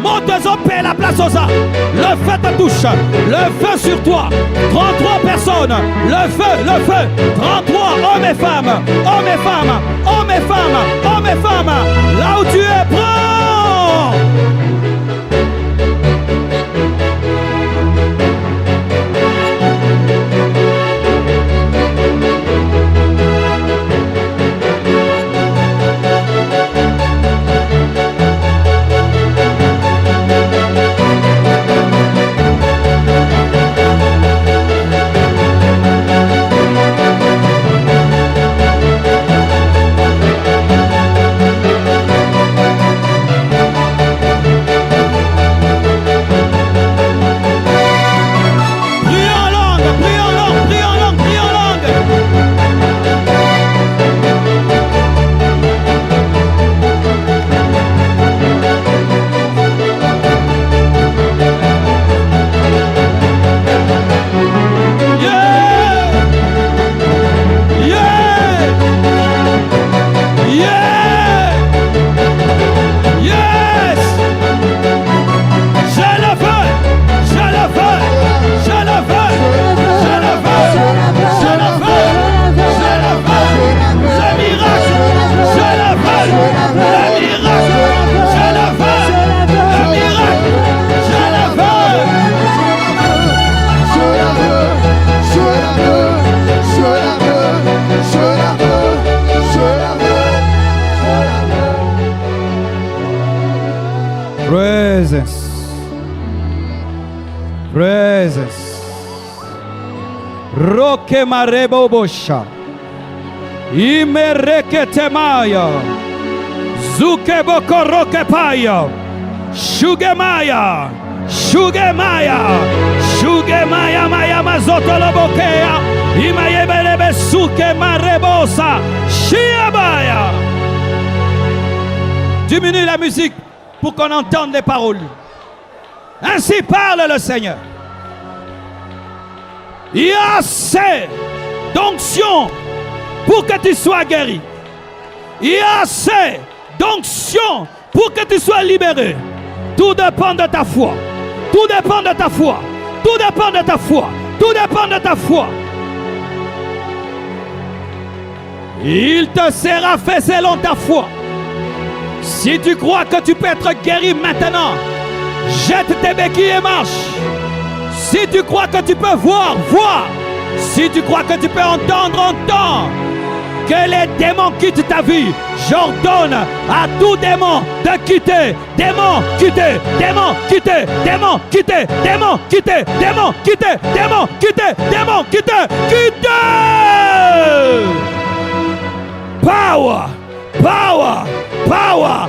Montez en paix la place aux arts. Le feu te touche. Le feu sur toi. 33 personnes. Le feu, le feu. 33 hommes et femmes. Hommes et femmes. Hommes et femmes. Hommes et femmes. Là où tu es, prends. Presence. Roke marebo bosha. Imereke temaya. Zuke boko roke paya. Shugemaya. Shugemaya. Shugemaya maya mazoto lobokea. Imayebelebe suke marebosa. Shiabaya. Diminue la musique pour qu'on entende les paroles. Ainsi parle le Seigneur. Il y a assez d'onction pour que tu sois guéri. Il y a assez d'onction pour que tu sois libéré. Tout dépend de ta foi. Tout dépend de ta foi. Tout dépend de ta foi. Tout dépend de ta foi. Il te sera fait selon ta foi. Si tu crois que tu peux être guéri maintenant, jette tes béquilles et marche. Si tu crois que tu peux voir, vois. Si tu crois que tu peux entendre, entends. Que les démons quittent ta vie. J'ordonne à tout démon de quitter. Démon, quitter. Démon, quitter. Démon, quitter. Démon, quitter. Démon, quitter. Démon, quitter. Démon, quitter. Quitter. Power. Power. Power.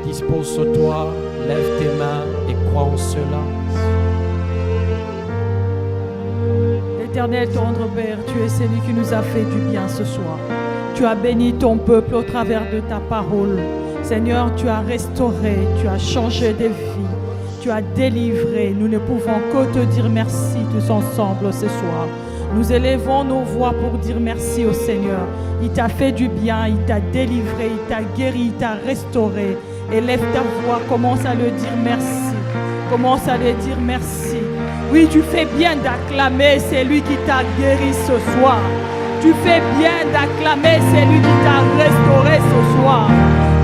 Dispose-toi, lève tes mains et crois en cela. Éternel, tendre Père, tu es celui qui nous a fait du bien ce soir. Tu as béni ton peuple au travers de ta parole. Seigneur, tu as restauré, tu as changé des vies, tu as délivré. Nous ne pouvons que te dire merci tous ensemble ce soir. Nous élevons nos voix pour dire merci au Seigneur. Il t'a fait du bien, il t'a délivré, il t'a guéri, il t'a restauré. Élève ta voix, commence à le dire merci. Commence à le dire merci. Oui, tu fais bien d'acclamer celui qui t'a guéri ce soir. Tu fais bien d'acclamer celui qui t'a restauré ce soir.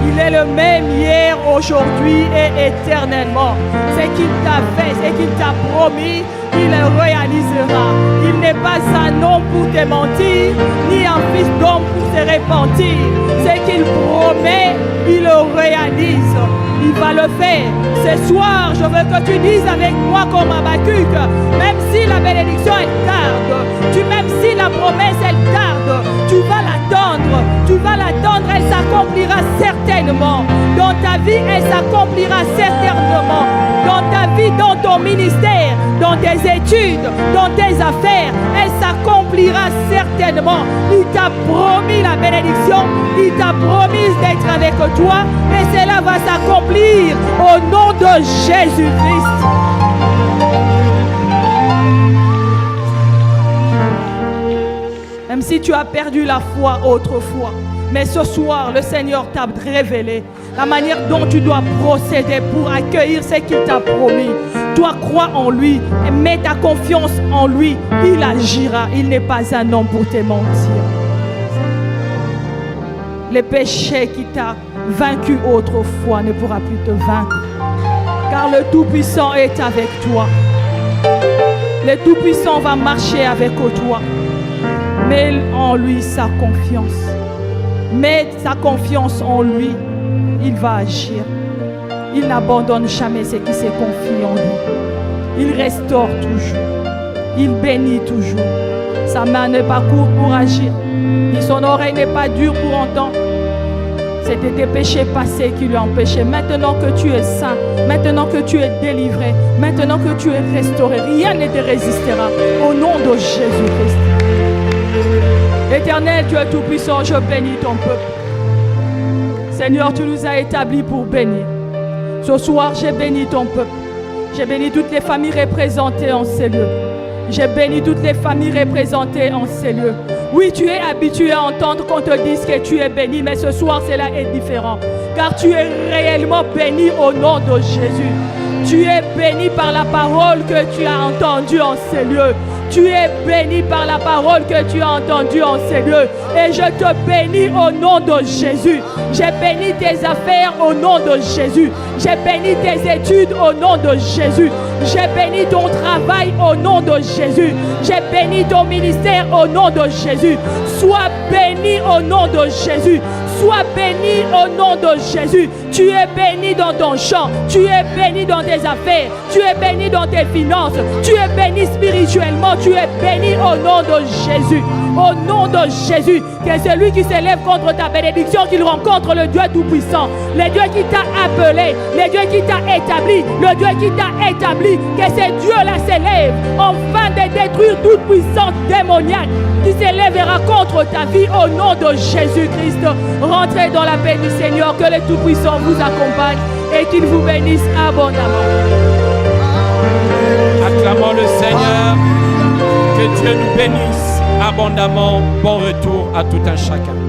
Il est le même hier, aujourd'hui et éternellement. Ce qu'il t'a fait, ce qu'il t'a promis, il le réalisera. Il n'est pas un homme pour te mentir, ni un fils d'homme pour se repentir. Ce qu'il promet, il le réalise. Il va le faire. Ce soir, je veux que tu dises avec moi comme Habakkuk, même si la bénédiction elle tarde, même si la promesse elle tarde, tu vas l'attendre, elle s'accomplira certainement. Dans ta vie, elle s'accomplira certainement. Dans ta vie, dans ton ministère, dans tes études, dans tes affaires, elle s'accomplira certainement. Il t'a promis la bénédiction, il t'a promis d'être avec toi et cela va s'accomplir au nom de Jésus-Christ. Même si tu as perdu la foi autrefois, mais ce soir, le Seigneur t'a révélé la manière dont tu dois procéder pour accueillir ce qu'il t'a promis. Toi, crois en lui et mets ta confiance en lui. Il agira. Il n'est pas un homme pour te mentir. Le péché qui t'a vaincu autrefois ne pourra plus te vaincre. Car le Tout-Puissant est avec toi. Le Tout-Puissant va marcher avec toi. Mets en lui sa confiance. Mets sa confiance en lui. Il va agir. Il n'abandonne jamais ceux qui se confient en lui. Il restaure toujours. Il bénit toujours. Sa main n'est pas courte pour agir. Ni son oreille n'est pas dure pour entendre. C'était tes péchés passés qui lui empêchaient. Maintenant que tu es saint, maintenant que tu es délivré, maintenant que tu es restauré, rien ne te résistera. Au nom de Jésus-Christ. Éternel, tu es tout puissant, je bénis ton peuple. Seigneur, tu nous as établis pour bénir. Ce soir, j'ai béni ton peuple. J'ai béni toutes les familles représentées en ces lieux. J'ai béni toutes les familles représentées en ces lieux. Oui, tu es habitué à entendre qu'on te dise que tu es béni, mais ce soir, cela est différent. Car tu es réellement béni au nom de Jésus. Tu es béni par la parole que tu as entendue en ces lieux. Tu es béni par la parole que tu as entendue en ces lieux. Et je te bénis au nom de Jésus. J'ai béni tes affaires au nom de Jésus. J'ai béni tes études au nom de Jésus. J'ai béni ton travail au nom de Jésus. J'ai béni ton ministère au nom de Jésus. Sois béni au nom de Jésus. Sois béni au nom de Jésus. Tu es béni dans ton champ. Tu es béni dans tes affaires. Tu es béni dans tes finances. Tu es béni spirituellement. Tu es béni au nom de Jésus. Au nom de Jésus. Que celui qui s'élève contre ta bénédiction, qu'il rencontre le Dieu Tout-Puissant. Le Dieu qui t'a appelé. Le Dieu qui t'a établi. Le Dieu qui t'a établi. Que ce Dieu-là s'élève afin de détruire toute puissance démoniaque qui s'élèvera contre ta vie au nom de Jésus-Christ. Rentrez dans la paix du Seigneur. Que le Tout-Puissant vous accompagne et qu'il vous bénisse abondamment. Acclamons le Seigneur. Que Dieu nous bénisse abondamment. Bon retour à tout un chacun.